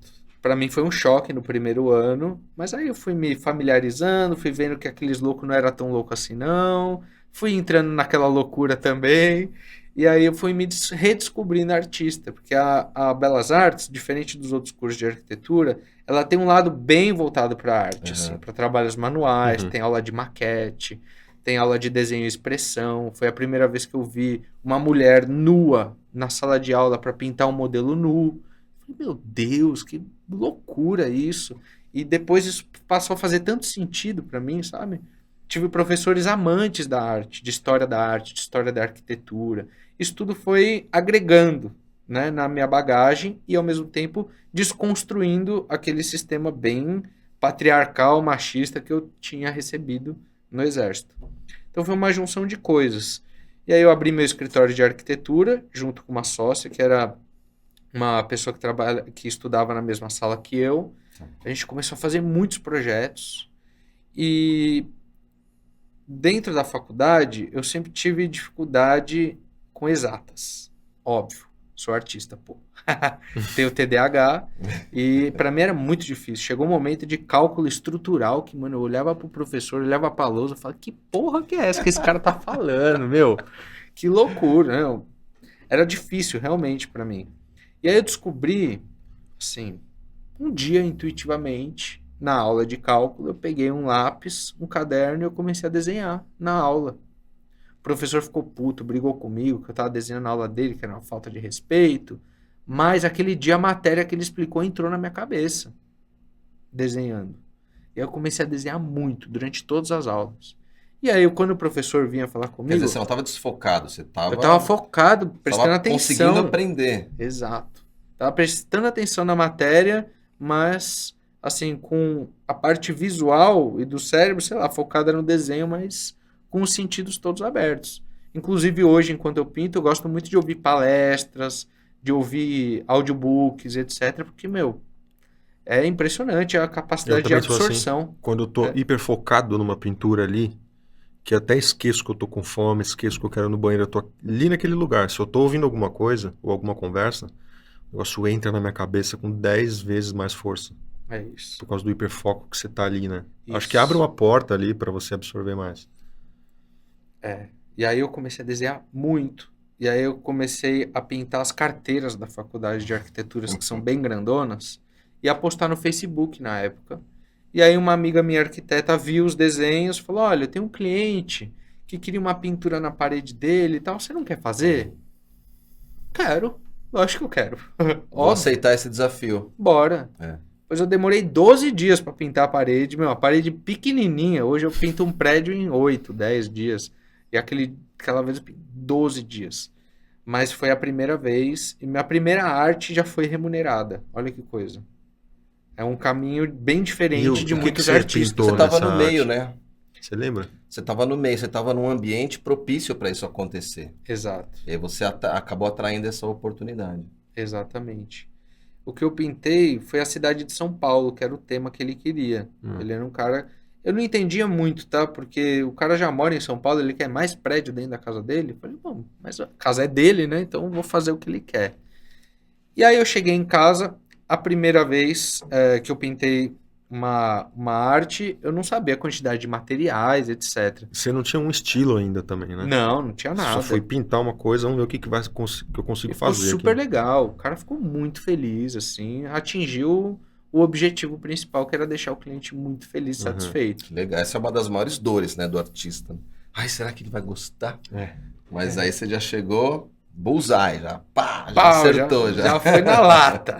Pra mim foi um choque no primeiro ano, mas aí eu fui me familiarizando, fui vendo que aqueles loucos não era tão louco assim não, fui entrando naquela loucura também, e aí eu fui me redescobrindo artista, porque a Belas Artes, diferente dos outros cursos de arquitetura, ela tem um lado bem voltado para arte, assim, para trabalhos manuais, Uhum. tem aula de maquete, tem aula de desenho e expressão. Foi a primeira vez que eu vi uma mulher nua na sala de aula para pintar um modelo nu. Falei, meu Deus, que loucura isso. E depois isso passou a fazer tanto sentido para mim, sabe? Tive professores amantes da arte, de história da arte, de história da arquitetura. Isso tudo foi agregando, né, na minha bagagem e, ao mesmo tempo, desconstruindo aquele sistema bem patriarcal, machista que eu tinha recebido no Exército. Então foi uma junção de coisas. E aí eu abri meu escritório de arquitetura, junto com uma sócia, que era uma pessoa que estudava na mesma sala que eu. A gente começou a fazer muitos projetos. E dentro da faculdade, eu sempre tive dificuldade com exatas. Óbvio, sou artista, pô. Tenho TDAH e para mim era muito difícil. Chegou um momento de cálculo estrutural que, mano, eu olhava pro professor, olhava pra lousa e falava, que porra que é essa que esse cara tá falando, meu? Que loucura, né? Era difícil, realmente, para mim. E aí eu descobri, assim, um dia, intuitivamente, na aula de cálculo, eu peguei um lápis, um caderno e eu comecei a desenhar na aula. O professor ficou puto, brigou comigo, que eu tava desenhando na aula dele, que era uma falta de respeito. Mas aquele dia a matéria que ele explicou entrou na minha cabeça, desenhando. E aí eu comecei a desenhar muito, durante todas as aulas. E aí, quando o professor vinha falar Quer comigo, dizer, você não estava desfocado, você estava eu tava focado, prestando atenção. conseguindo aprender. Exato. Tava prestando atenção na matéria, mas, assim, com a parte visual e do cérebro, sei lá, focada no desenho, mas com os sentidos todos abertos. Inclusive, hoje, enquanto eu pinto, eu gosto muito de ouvir palestras, de ouvir audiobooks, etc. Porque, meu, é impressionante a capacidade de também sou assim. absorção. Quando eu tô hiper focado numa pintura ali, que até esqueço que eu tô com fome, esqueço que eu quero ir no banheiro, eu tô ali naquele lugar. Se eu tô ouvindo alguma coisa ou alguma conversa, o negócio entra na minha cabeça com 10 vezes mais força. É isso. Por causa do hiperfoco que você tá ali, né? Isso. Acho que abre uma porta ali pra você absorver mais. É. E aí eu comecei a desenhar muito. E aí eu comecei a pintar as carteiras da faculdade de arquiteturas, que são bem grandonas, e a postar no Facebook na época. E aí uma amiga minha arquiteta viu os desenhos e falou, olha, eu tenho um cliente que queria uma pintura na parede dele e tal, você não quer fazer? Quero, lógico que eu quero. Vou aceitar esse desafio. Bora. É. Pois eu demorei 12 dias para pintar a parede, meu, a parede pequenininha. Hoje eu pinto um prédio em 8, 10 dias. E aquela vez eu pintei 12 dias. Mas foi a primeira vez e minha primeira arte já foi remunerada. Olha que coisa. É um caminho bem diferente de muitos você artistas. pintou Você estava nessa no meio, arte? né? Você lembra? Você estava no meio, você estava num ambiente propício para isso acontecer. Exato, E aí você acabou atraindo essa oportunidade. exatamente. O que eu pintei foi a cidade de São Paulo, que era o tema que ele queria. Ele era um cara... Eu não entendia muito, tá? Porque o cara já mora em São Paulo, ele quer mais prédio dentro da casa dele. Eu falei, bom, mas a casa é dele, né? Então eu vou fazer o que ele quer. E aí eu cheguei em casa, a primeira vez que eu pintei uma arte, eu não sabia a quantidade de materiais, etc. Você não tinha um estilo ainda também, né? Não tinha nada. Só foi pintar uma coisa, vamos ver o que que eu consigo E ficou fazer super aqui. legal. O cara ficou muito feliz, assim, atingiu o objetivo principal, que era deixar o cliente muito feliz, satisfeito. Que legal. Essa é uma das maiores dores, né, do artista. Ai, será que ele vai gostar? Mas aí você já chegou, bullseye, já acertou. Já foi na lata.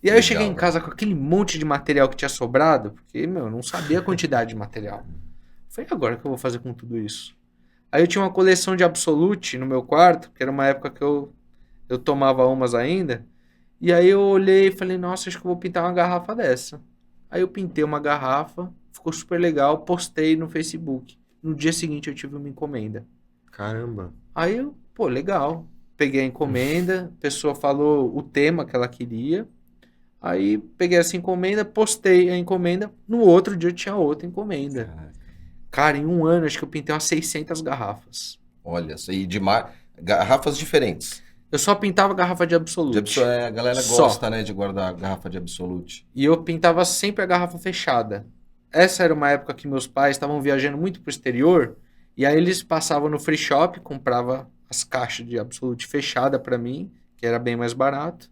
E aí eu cheguei em Legal, casa com aquele monte de material que tinha sobrado, porque, meu, eu não sabia a quantidade de material. Falei, e agora o que eu vou fazer com tudo isso? Aí eu tinha uma coleção de Absolute no meu quarto, que era uma época que eu tomava umas ainda. E aí eu olhei e falei, nossa, acho que eu vou pintar uma garrafa dessa. Aí eu pintei uma garrafa, ficou super legal, postei no Facebook. No dia seguinte eu tive uma encomenda. Caramba. Aí eu, pô, legal. Peguei a encomenda, a pessoa falou o tema que ela queria. Aí peguei essa encomenda, postei a encomenda. No outro dia eu tinha outra encomenda. Caraca. Cara, em um ano acho que eu pintei umas 600 garrafas. Olha, isso aí garrafas diferentes. Eu só pintava garrafa de Absolute. A galera Só. gosta, né, de guardar garrafa de Absolute. E eu pintava sempre a garrafa fechada. Essa era uma época que meus pais estavam viajando muito pro exterior. E aí eles passavam no free shop, comprava as caixas de Absolute fechada pra mim, que era bem mais barato.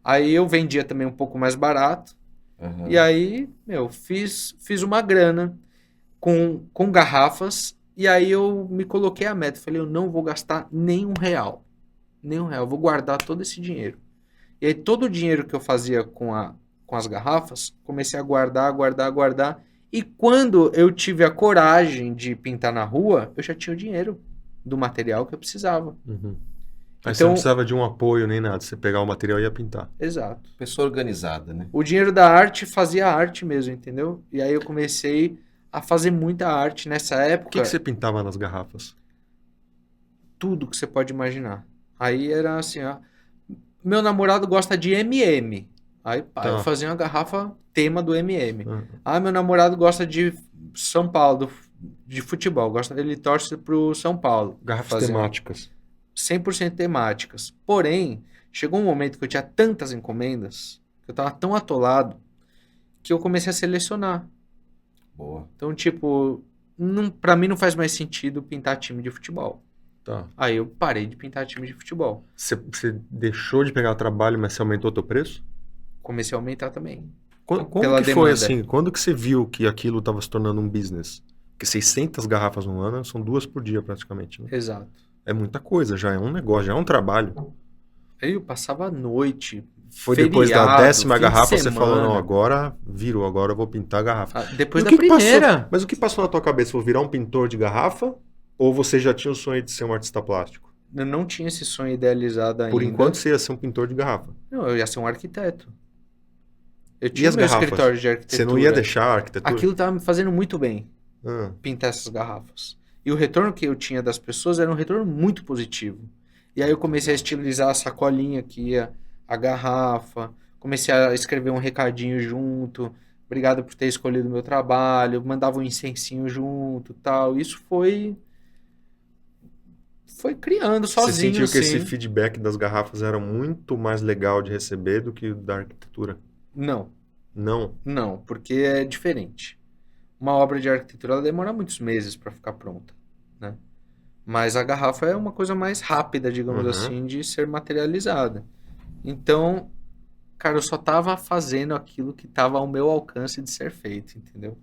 Aí eu vendia também um pouco mais barato. Uhum. E aí, fiz uma grana com garrafas. E aí eu me coloquei a meta. Falei, eu não vou gastar nenhum real. Nenhum real. Eu vou guardar todo esse dinheiro. E aí todo o dinheiro que eu fazia com as garrafas, comecei a guardar. E quando eu tive a coragem de pintar na rua, eu já tinha o dinheiro do material que eu precisava. Uhum. Aí você não precisava de um apoio nem nada. Você pegar o material e ia pintar. Exato. Pessoa organizada, né? O dinheiro da arte fazia arte mesmo, entendeu? E aí eu comecei a fazer muita arte nessa época. O que você pintava nas garrafas? Tudo que você pode imaginar. Aí era assim, ó. Meu namorado gosta de MM. Aí, pá, Tá. eu fazia uma garrafa tema do MM. Uhum. Ah, meu namorado gosta de São Paulo, de futebol. Ele torce pro São Paulo. Garrafas Fazia temáticas. 100% temáticas. Porém, chegou um momento que eu tinha tantas encomendas, que eu tava tão atolado, que eu comecei a selecionar. Boa. Então, tipo, pra mim não faz mais sentido pintar time de futebol. Tá. Aí eu parei de pintar time de futebol. Você deixou de pegar o trabalho, mas você aumentou o teu preço? Comecei a aumentar também. Como Pela que foi demanda. assim? Quando que você viu que aquilo estava se tornando um business? Porque 600 garrafas no ano são 2 por dia praticamente, né? Exato. É muita coisa, já é um negócio, já é um trabalho. Aí eu passava a noite. Foi depois da feriado, 10ª fim de garrafa você falou, semana. não, agora virou, agora eu vou pintar a garrafa. Depois E o da que que passou? primeira. Mas o que passou na tua cabeça? Vou virar um pintor de garrafa? Ou você já tinha o sonho de ser um artista plástico? Eu não tinha esse sonho idealizado ainda. Por enquanto você ia ser um pintor de garrafa. Não, eu ia ser um arquiteto. Eu E tinha as meu garrafas? escritório de arquitetura. Você não ia deixar a arquitetura? Aquilo tava me fazendo muito bem, Ah, pintar essas garrafas. E o retorno que eu tinha das pessoas era um retorno muito positivo. E aí eu comecei a estilizar a sacolinha que ia, a garrafa, comecei a escrever um recadinho junto, obrigado por ter escolhido o meu trabalho, mandava um incensinho junto, tal. Isso foi criando você sozinho, sentiu que assim. esse feedback das garrafas era muito mais legal de receber do que o da arquitetura? Não, Não. porque é diferente. Uma obra de arquitetura ela demora muitos meses para ficar pronta, né? Mas a garrafa é uma coisa mais rápida, digamos Uhum. assim, de ser materializada. Então, cara, eu só tava fazendo aquilo que tava ao meu alcance de ser feito, entendeu?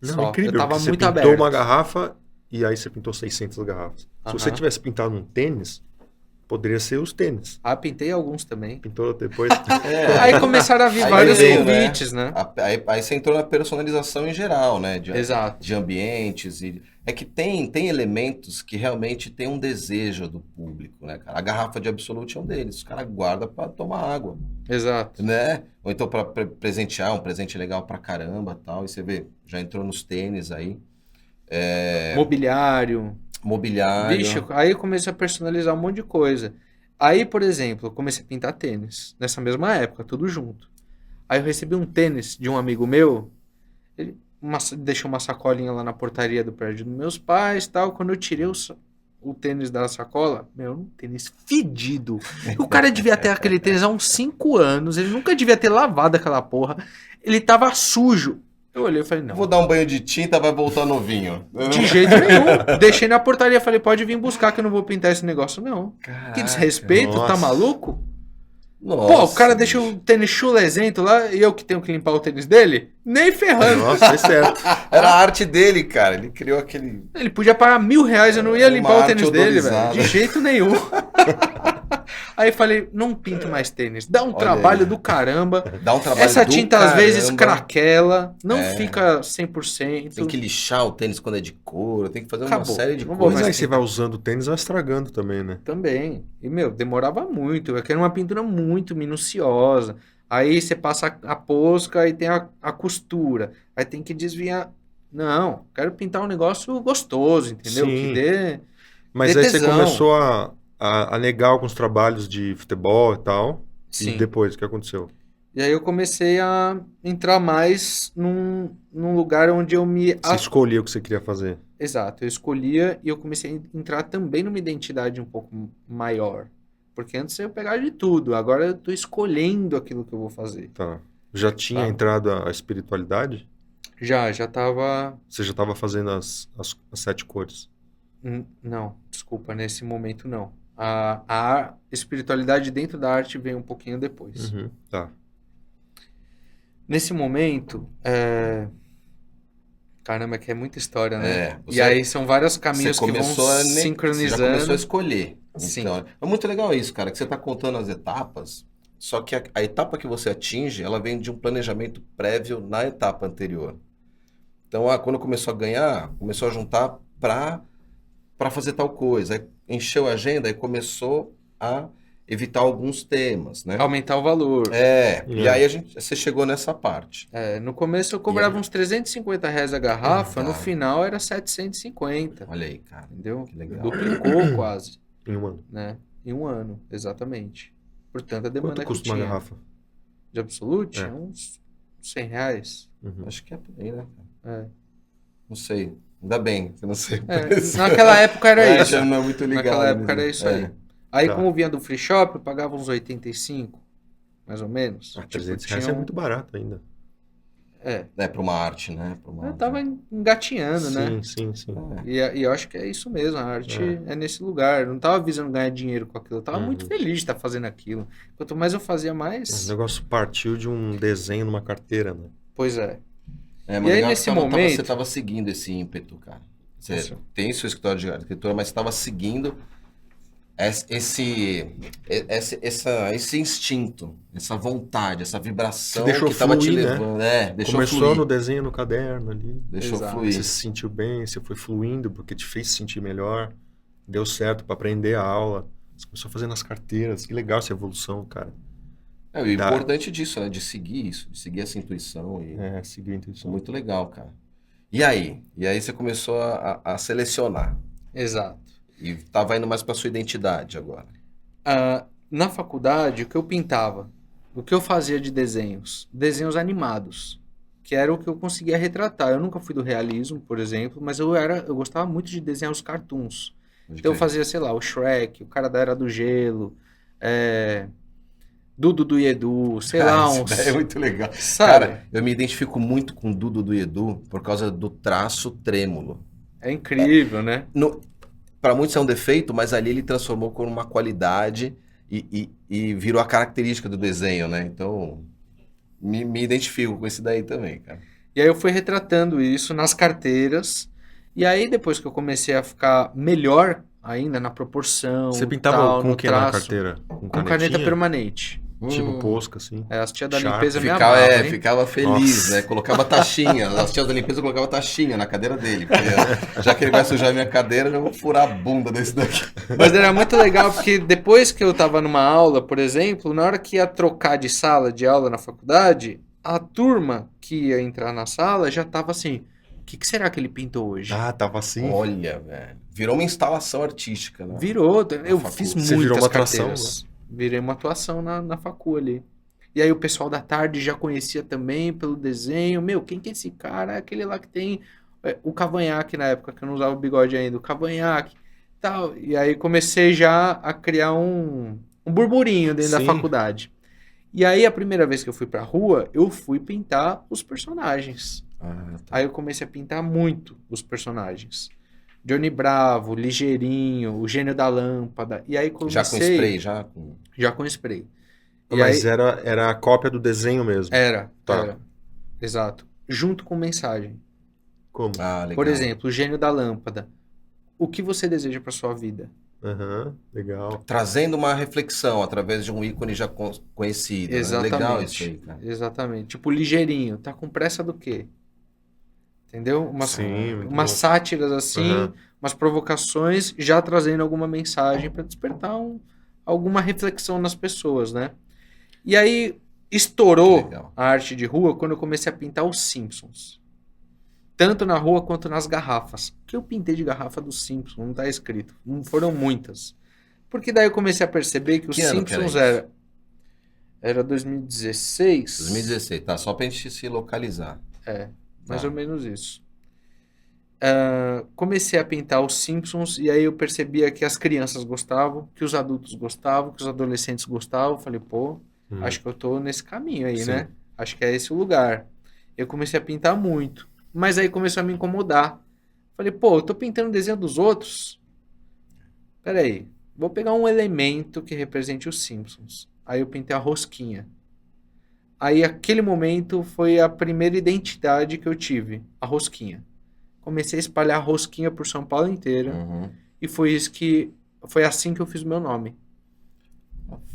Não, Só. é incrível. Eu tava porque muito você pintou aberto. uma garrafa e aí você pintou 600 garrafas. Se você Aham. tivesse pintado um tênis, poderia ser os tênis. Ah, pintei alguns também. Pintou depois. Aí começaram a vir Aí vários veio, convites, né? Aí você entrou na personalização em geral, né? Exato. De ambientes. É que tem elementos que realmente tem um desejo do público, né, cara? A garrafa de Absolute é um deles. Os caras guardam pra tomar água, Exato. né? Ou então pra presentear, um presente legal pra caramba tal. E você vê, já entrou nos tênis aí. Mobiliário. Mobiliário. Vixe, aí eu comecei a personalizar um monte de coisa. Aí, por exemplo, eu comecei a pintar tênis. Nessa mesma época, tudo junto. Aí eu recebi um tênis de um amigo meu. Ele deixou uma sacolinha lá na portaria do prédio dos meus pais e tal. Quando eu tirei o tênis da sacola, um tênis fedido. O cara devia ter aquele tênis há uns 5 anos. Ele nunca devia ter lavado aquela porra. Ele tava sujo. Eu olhei e falei, não. Vou dar um banho de tinta, vai voltar novinho. De jeito nenhum. Deixei na portaria, falei, pode vir buscar que eu não vou pintar esse negócio, não. Que desrespeito, nossa. tá maluco? Nossa, Pô, o cara bicho. deixa o tênis chulesento lá e eu que tenho que limpar o tênis dele? Nem ferrando. Nossa, é certo. Era a arte dele, cara. Ele criou aquele... Ele podia pagar R$1.000, eu não ia Uma limpar o arte tênis dele, velho. odorizada. De jeito nenhum. Aí falei, não pinto mais tênis. Dá um Olha trabalho aí. do caramba. Dá um trabalho Essa do tinta às vezes caramba. craquela, não É. fica 100%. Tem que lixar o tênis quando é de couro, tem que fazer uma Acabou. série de Não vou Mas coisas. aí você vai usando o tênis, vai estragando também, né? Também. E, meu, demorava muito. Eu quero uma pintura muito minuciosa. Aí você passa a posca e tem a costura. Aí tem que desviar. Não, quero pintar um negócio gostoso, entendeu? Que Sim. dê Mas dê aí você tesão. começou a negar alguns trabalhos de futebol e tal. Sim. E depois, o que aconteceu? E aí eu comecei a entrar mais num lugar onde eu me... Você escolhia o que você queria fazer. Exato, eu escolhia e eu comecei a entrar também numa identidade um pouco maior. Porque antes eu pegava de tudo, agora eu tô escolhendo aquilo que eu vou fazer. Tá. Já tinha Tá. entrado a espiritualidade? Já tava... Você já estava fazendo as 7 cores? Não, desculpa, nesse momento não. A espiritualidade dentro da arte veio um pouquinho depois. Uhum, tá. Nesse momento, caramba, é que é muita história, né? É, E aí são vários Você caminhos que vão começou a você já sincronizando. começou a escolher. Sim. Então, é muito legal isso, cara, que você está contando as etapas, só que a etapa que você atinge, ela vem de um planejamento prévio na etapa anterior. Então, quando começou a ganhar, começou a juntar para fazer tal coisa. Aí encheu a agenda e começou a evitar alguns temas, né? Aumentar o valor. E aí você chegou nessa parte. No começo eu cobrava uns R$350 a garrafa, no Tá. final era 750, Olha aí, cara. entendeu? Que legal. Duplicou quase, Em um ano. né? Em um ano, exatamente. Por tanta demanda Quanto que custa uma tinha. garrafa? De Absolute? É. Uns R$100. Uhum. Acho que é por aí, né? É. Não sei. Ainda bem, eu não sei. Naquela época era isso. Já não é muito ligado. Naquela época né? era isso aí. Aí, Tá. como vinha do free shop, eu pagava uns 85, mais ou menos. Ah, Tipo, R$300 tinha é muito barato ainda. É, para uma arte, né? Pra uma Eu arte. tava engatinhando, né? Sim. É. E eu acho que é isso mesmo, a arte é nesse lugar. Eu não tava visando ganhar dinheiro com aquilo, eu tava muito feliz de estar fazendo aquilo. Quanto mais eu fazia, O mais... negócio partiu de um desenho numa carteira, né? Pois é. É, E mas aí, legal que nesse momento- você estava seguindo esse ímpeto, cara. Você Isso. tem seu escritório de arquitetura, mas você estava seguindo esse instinto, essa vontade, essa vibração Você deixou que estava te fluir, né? levando. Deixou Começou fluir. no desenho no caderno ali. Deixou Exato. fluir. Você se sentiu bem, você foi fluindo porque te fez se sentir melhor. Deu certo para aprender a aula. Você começou a fazer nas carteiras. Que legal essa evolução, cara. O importante disso, né? De seguir isso, de seguir essa intuição. Seguir a Isso é intuição. muito legal, cara. E aí? E aí você começou a selecionar. Exato. E tava indo mais para sua identidade agora. Na faculdade, o que eu pintava? O que eu fazia de desenhos? Desenhos animados, que era o que eu conseguia retratar. Eu nunca fui do realismo, por exemplo, mas eu gostava muito de desenhar os cartoons. Então eu fazia, sei lá, o Shrek, o cara da Era do Gelo, Dudu e Edu, sei lá, Isso uns... daí é muito legal. Sabe? Cara, eu me identifico muito com o Dudu do Edu por causa do traço trêmulo. É incrível, né? Para muitos é um defeito, mas ali ele transformou com uma qualidade e virou a característica do desenho, né? Então, me identifico com esse daí também, cara. E aí eu fui retratando isso nas carteiras. E aí depois que eu comecei a ficar melhor ainda na proporção, Você pintava tal, com no o que na traço, carteira? com caneta canetinha? permanente. Tipo Posca, assim. As tias da Sharp. limpeza me amavam, hein? Ficava feliz, Nossa. né? Colocava taxinha. As tias da limpeza colocavam taxinha na cadeira dele. Porque, já que ele vai sujar a minha cadeira, eu já vou furar a bunda desse daqui. Mas era muito legal, porque depois que eu tava numa aula, por exemplo, na hora que ia trocar de sala de aula na faculdade, a turma que ia entrar na sala já tava assim, o que será que ele pintou hoje? Ah, tava assim. Olha, velho. Virou uma instalação artística, né? Virou, eu facu. fiz Você muitas virou uma atração, carteiras. Virei uma atuação na facu ali. E aí o pessoal da tarde já conhecia também pelo desenho. Meu, quem que é esse cara? É aquele lá que tem o cavanhaque na época, que eu não usava o bigode ainda. O cavanhaque, tal. E aí comecei já a criar um burburinho dentro da Sim. faculdade. E aí a primeira vez que eu fui pra rua, eu fui pintar os personagens. Ah, tá. Aí eu comecei a pintar muito os personagens. Johnny Bravo, Ligeirinho, o Gênio da Lâmpada. E aí comecei... Já com spray, já com... Já com spray. E Mas aí, era a cópia do desenho mesmo. era. Tá. Exato. Junto com mensagem. Como? Ah, legal. Por exemplo, o Gênio da Lâmpada. O que você deseja para sua vida? Aham, legal. Trazendo uma reflexão através de um ícone já conhecido. Né? Legal isso aí, cara. Exatamente. Tipo, ligeirinho. Tá com pressa do quê? Entendeu? Sim, muito Umas bom. sátiras assim, Aham. umas provocações, já trazendo alguma mensagem para despertar alguma reflexão nas pessoas, né? E aí Que estourou legal. a arte de rua quando eu comecei a pintar os Simpsons. Tanto na rua quanto nas garrafas. O que eu pintei de garrafa dos Simpsons? Não tá escrito. Não foram muitas. Porque daí eu comecei a perceber que os Que ano que era Simpsons isso? era 2016. 2016, tá? Só pra gente se localizar. Mais Tá. ou menos isso. Comecei a pintar os Simpsons e aí eu percebia que as crianças gostavam, que os adultos gostavam, que os adolescentes gostavam. Falei, pô, acho que eu tô nesse caminho aí, Sim. né? Acho que é esse o lugar. Eu comecei a pintar muito, mas aí começou a me incomodar. Falei, pô, eu tô pintando o desenho dos outros. Peraí, vou pegar um elemento que represente os Simpsons. Aí eu pintei a rosquinha. Aí aquele momento foi a primeira identidade que eu tive, a rosquinha. Comecei a espalhar rosquinha por São Paulo inteira Uhum. e foi assim que eu fiz o meu nome.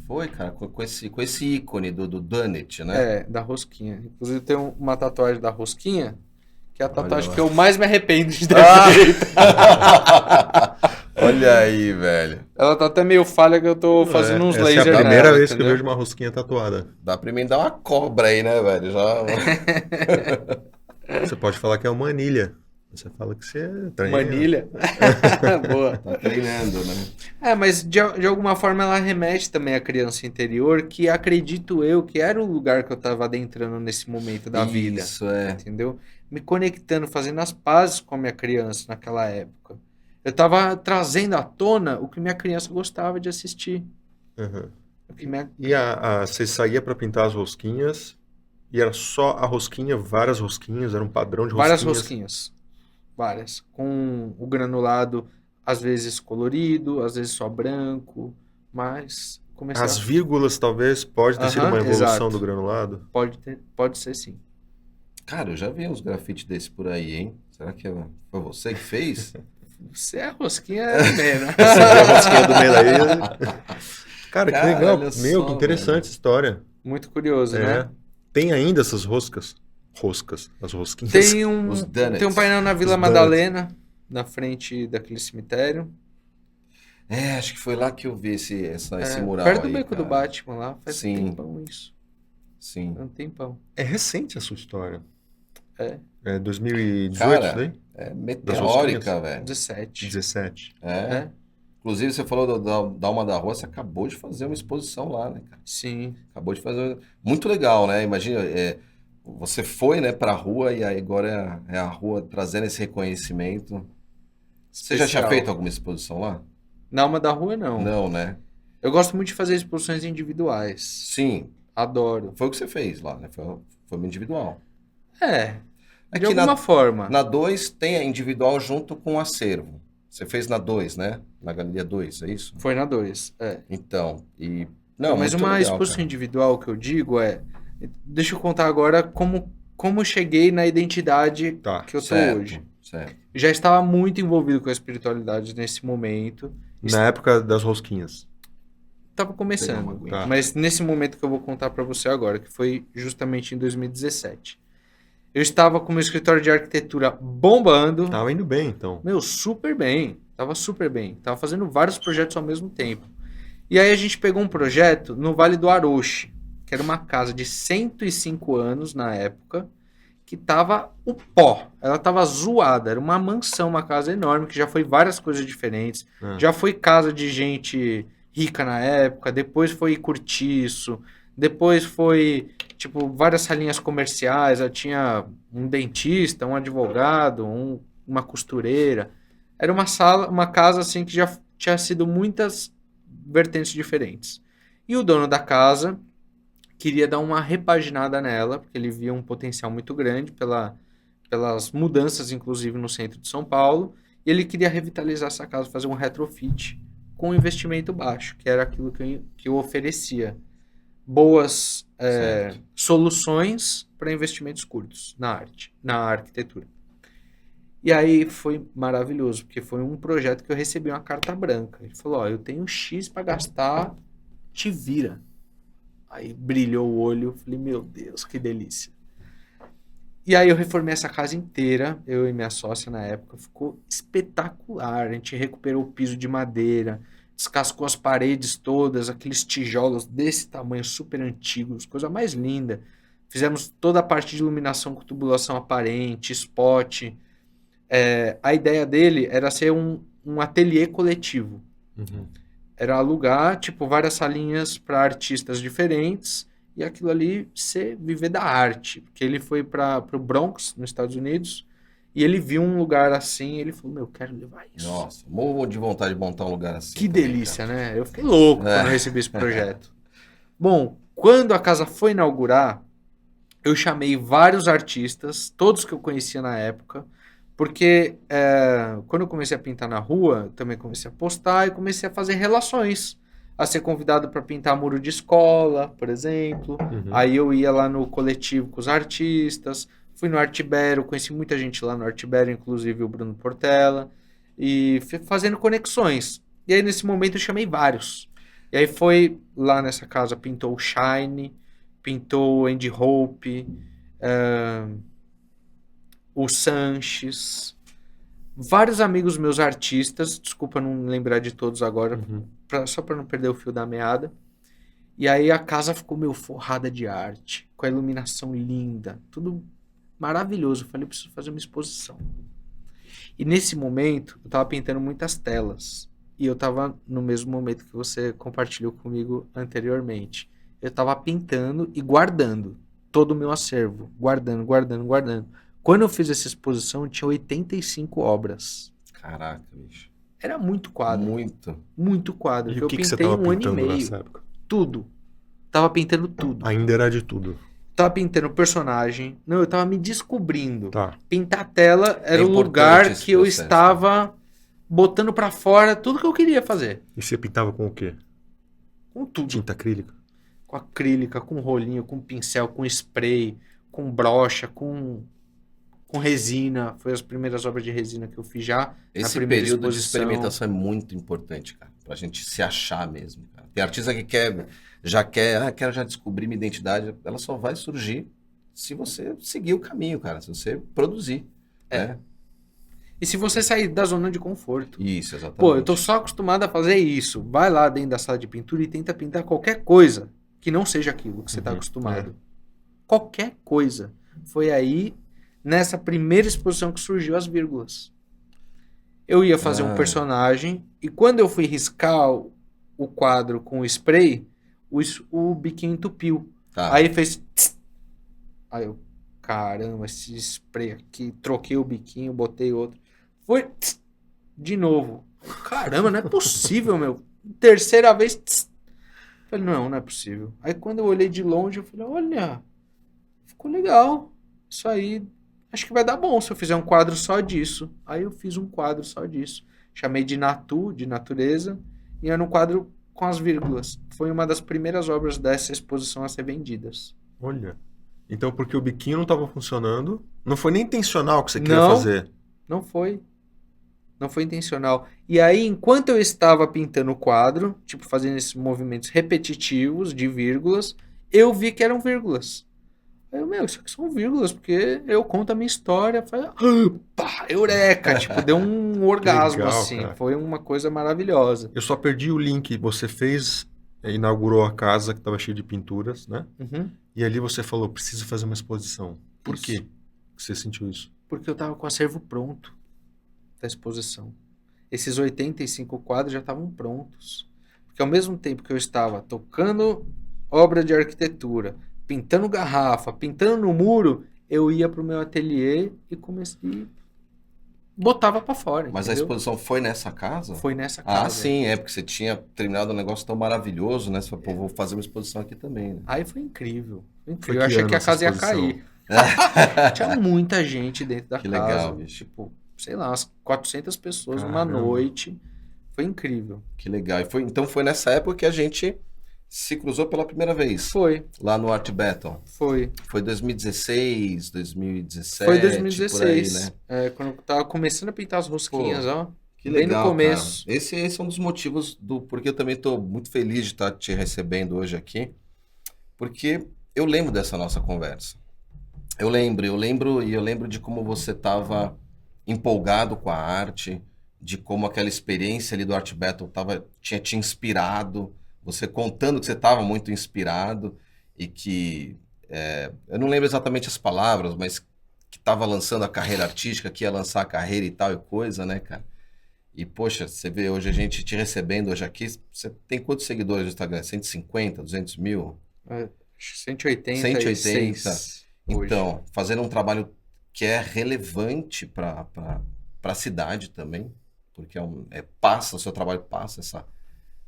Foi, cara, com esse ícone do Donut, né? Da rosquinha. Inclusive tem uma tatuagem da rosquinha, que é a Olha tatuagem lá. que eu mais me arrependo de ter Ah! feito. Olha aí, velho. Ela tá até meio falha que eu tô fazendo uns Essa é laser a primeira nela, vez que eu entendeu? vejo uma rosquinha tatuada. Dá pra mim dar uma cobra aí, né, velho? Já... Você pode falar que é uma anilha. Você fala que você treina. Manilha. Boa. Tá treinando, né? Mas de alguma forma ela remete também à criança interior, que acredito eu que era o lugar que eu tava adentrando nesse momento da vida. Isso, é. Entendeu? Me conectando, fazendo as pazes com a minha criança naquela época. Eu tava trazendo à tona o que minha criança gostava de assistir. Uhum. O que minha... E você saía para pintar as rosquinhas e era só a rosquinha, várias rosquinhas, era um padrão de Várias rosquinhas. rosquinhas. Várias. Com o granulado, às vezes colorido, às vezes só branco. Mas comecei As vírgulas talvez pode ter sido Aham, uma evolução exato. do granulado. Pode ser sim. Cara, eu já vi uns grafites desse por aí, hein? Será que foi você que fez? Você é a rosquinha também, né? Você vê a rosquinha do meio aí. Cara, que Cara, legal. olha Meu, só, que interessante velho. essa história. Muito curioso, É. né? Tem ainda essas roscas? Roscas, as rosquinhas. Tem Os donuts. tem um painel na Vila Os Madalena, na frente daquele cemitério. É, acho que foi lá que eu vi esse mural Perto do aí, Beco do cara. Batman lá. Faz Sim. um tempão isso. Sim. Um tempão. É recente a sua história. É. É 2018, Cara, isso daí? É meteórica, velho. 17. 17. É. É? Inclusive, você falou da Alma da Rua, você acabou de fazer uma exposição lá, né, cara? Sim. Acabou de fazer. Muito legal, né? Imagina, você foi, né, pra rua e aí agora é a rua trazendo esse reconhecimento. Você já tinha Especial. feito alguma exposição lá? Na Alma da Rua, não. Não, né? Eu gosto muito de fazer exposições individuais. Sim, Adoro. foi o que você fez lá, né? Foi uma individual. É. De Aqui alguma forma. na 2 tem a individual junto com o acervo. Você fez na 2, né? Na Galeria 2, é isso? Foi na 2. Então, e... Não, Mas muito uma legal, exposição cara. individual que eu digo Deixa eu contar agora como eu cheguei na identidade Tá. que eu tô Certo, hoje. certo. Já estava muito envolvido com a espiritualidade nesse momento. Na época das rosquinhas. Estava Pegar começando. uma aguinha. Tá. Mas nesse momento que eu vou contar para você agora, que foi justamente em 2017. Eu estava com o meu escritório de arquitetura bombando. Tava indo bem, então. Meu, super bem. Tava super bem. Tava fazendo vários projetos ao mesmo tempo. E aí a gente pegou um projeto no Vale do Aroche, que era uma casa de 105 anos na época, que tava o pó. Ela tava zoada. Era uma mansão, uma casa enorme, que já foi várias coisas diferentes. Ah. Já foi casa de gente rica na época, depois foi cortiço, depois foi, tipo, várias salinhas comerciais. Já tinha um dentista, um advogado, uma costureira. Era uma casa assim que já tinha sido muitas vertentes diferentes. E o dono da casa queria dar uma repaginada nela, porque ele via um potencial muito grande pelas mudanças, inclusive no centro de São Paulo, e ele queria revitalizar essa casa, fazer um retrofit com investimento baixo, que era aquilo que eu oferecia. Boas soluções para investimentos curtos na arte, na arquitetura. E aí foi maravilhoso, porque foi um projeto que eu recebi uma carta branca. Ele falou, ó, eu tenho X para gastar, te vira. Aí brilhou o olho, falei, meu Deus, que delícia. E aí eu reformei essa casa inteira, eu e minha sócia na época, ficou espetacular. A gente recuperou o piso de madeira, descascou as paredes todas, aqueles tijolos desse tamanho, super antigos, coisa mais linda. Fizemos toda a parte de iluminação com tubulação aparente, spot. A ideia dele era ser um ateliê coletivo. Uhum. Era alugar, tipo, várias salinhas para artistas diferentes e aquilo ali viver da arte. Porque ele foi para o Bronx, nos Estados Unidos, e ele viu um lugar assim, e ele falou, meu, eu quero levar isso. Nossa, morro de vontade de montar um lugar assim. Que também, delícia, cara. né? Eu fiquei louco quando eu recebi esse projeto. Bom, quando a casa foi inaugurar, eu chamei vários artistas, todos que eu conhecia na época, porque quando eu comecei a pintar na rua, eu também comecei a postar e comecei a fazer relações. A ser convidado para pintar muro de escola, por exemplo. Uhum. Aí eu ia lá no coletivo com os artistas, fui no Artibero, conheci muita gente lá no Artibero, inclusive o Bruno Portela, e fui fazendo conexões. E aí nesse momento eu chamei vários. E aí foi lá nessa casa, pintou o Shine, pintou o Andy Hope, o Sanches, vários amigos meus artistas, desculpa não lembrar de todos agora, Uhum. só para não perder o fio da meada. E aí a casa ficou meio forrada de arte, com a iluminação linda, tudo maravilhoso. Eu falei, eu preciso fazer uma exposição. E nesse momento, eu estava pintando muitas telas. E eu estava no mesmo momento que você compartilhou comigo anteriormente. Eu estava pintando e guardando todo o meu acervo. Guardando. Quando eu fiz essa exposição, tinha 85 obras. Caraca, bicho. Era muito quadro. Muito. Quadro. E Eu o que você pintei tava um ano e pintando meio. nessa época? Tudo. Tava pintando tudo. Ainda era de tudo. Tava pintando personagem. Não, eu tava me descobrindo. Tá. Pintar a tela era o importante lugar esse que eu processo, estava botando pra fora tudo que eu queria fazer. E você pintava com o quê? Com tudo. Tinta acrílica? Com acrílica, com rolinho, com pincel, com spray, com brocha, com resina. Foi as primeiras obras de resina que eu fiz já na Esse primeira período de exposição. experimentação é muito importante, cara. Pra gente se achar mesmo, cara. Tem artista que quero já descobrir minha identidade. Ela só vai surgir se você seguir o caminho, cara. Se você produzir. Né? E se você sair da zona de conforto. Isso, exatamente. Pô, eu tô só acostumado a fazer isso. Vai lá dentro da sala de pintura e tenta pintar qualquer coisa que não seja aquilo que você tá acostumado. Qualquer coisa. Foi aí, nessa primeira exposição, que surgiu as vírgulas. Eu ia fazer um personagem e quando eu fui riscar o quadro com o spray, o biquinho entupiu. Tá. Aí fez... tss. Aí eu, caramba, esse spray aqui, troquei o biquinho, botei outro. Foi tss, de novo. Caramba, não é possível, meu. Terceira vez. Tss. Falei, não é possível. Aí quando eu olhei de longe, eu falei, olha, ficou legal. Isso aí, acho que vai dar bom se eu fizer um quadro só disso. Aí eu fiz um quadro só disso. Chamei de de natureza, e era um quadro com as vírgulas. Foi uma das primeiras obras dessa exposição a ser vendidas. Olha. Então, porque o biquinho não estava funcionando, não foi nem intencional que você queria Não. fazer. Não foi. Não foi intencional. E aí, enquanto eu estava pintando o quadro, tipo, fazendo esses movimentos repetitivos de vírgulas, eu vi que eram vírgulas. Aí eu, isso aqui são vírgulas, porque eu conto a minha história. Falei, pá, eureka! Tipo, deu um orgasmo, legal, assim. cara. Foi uma coisa maravilhosa. Eu só perdi o link. Você fez, inaugurou a casa que estava cheia de pinturas, né? Uhum. E ali você falou, preciso fazer uma exposição. Por Isso. quê que você sentiu isso? Porque eu tava com o acervo pronto da exposição. Esses 85 quadros já estavam prontos. Porque ao mesmo tempo que eu estava tocando obra de arquitetura, pintando garrafa, pintando no muro, eu ia pro meu ateliê e comecei... botava pra fora, Mas a entendeu? exposição foi nessa casa? Foi nessa casa. Ah, sim, porque você tinha terminado um negócio tão maravilhoso, né? Você falou, pô, vou fazer uma exposição aqui também, né? Aí foi incrível. Foi Foi incrível. Eu que achei ano que a essa casa ia exposição? cair. Tinha muita gente dentro da Que casa. legal, bicho. Tipo, sei lá, umas 400 pessoas numa Caramba. noite. Foi incrível. Que legal. Então foi nessa época que a gente se cruzou pela primeira vez Foi, lá no Art Battle. foi. Foi 2016, 2017, Foi por aí, 2016. né? Quando eu tava começando a pintar as rosquinhas, Pô, ó. Que Bem no legal, começo. cara. Esse é um dos motivos do porque eu também estou muito feliz de estar te recebendo hoje aqui, porque eu lembro dessa nossa conversa. Eu lembro de como você estava empolgado com a arte, de como aquela experiência ali do Art Battle tinha te inspirado, você contando que você estava muito inspirado e que, eu não lembro exatamente as palavras, mas que estava lançando a carreira artística, que ia lançar a carreira e tal e coisa, né, cara? E, poxa, você vê hoje a gente te recebendo hoje aqui, você tem quantos seguidores no Instagram? 150, 200 mil? Acho que 186 180. hoje. Então, fazendo um trabalho que é relevante para a cidade também, porque o seu trabalho passa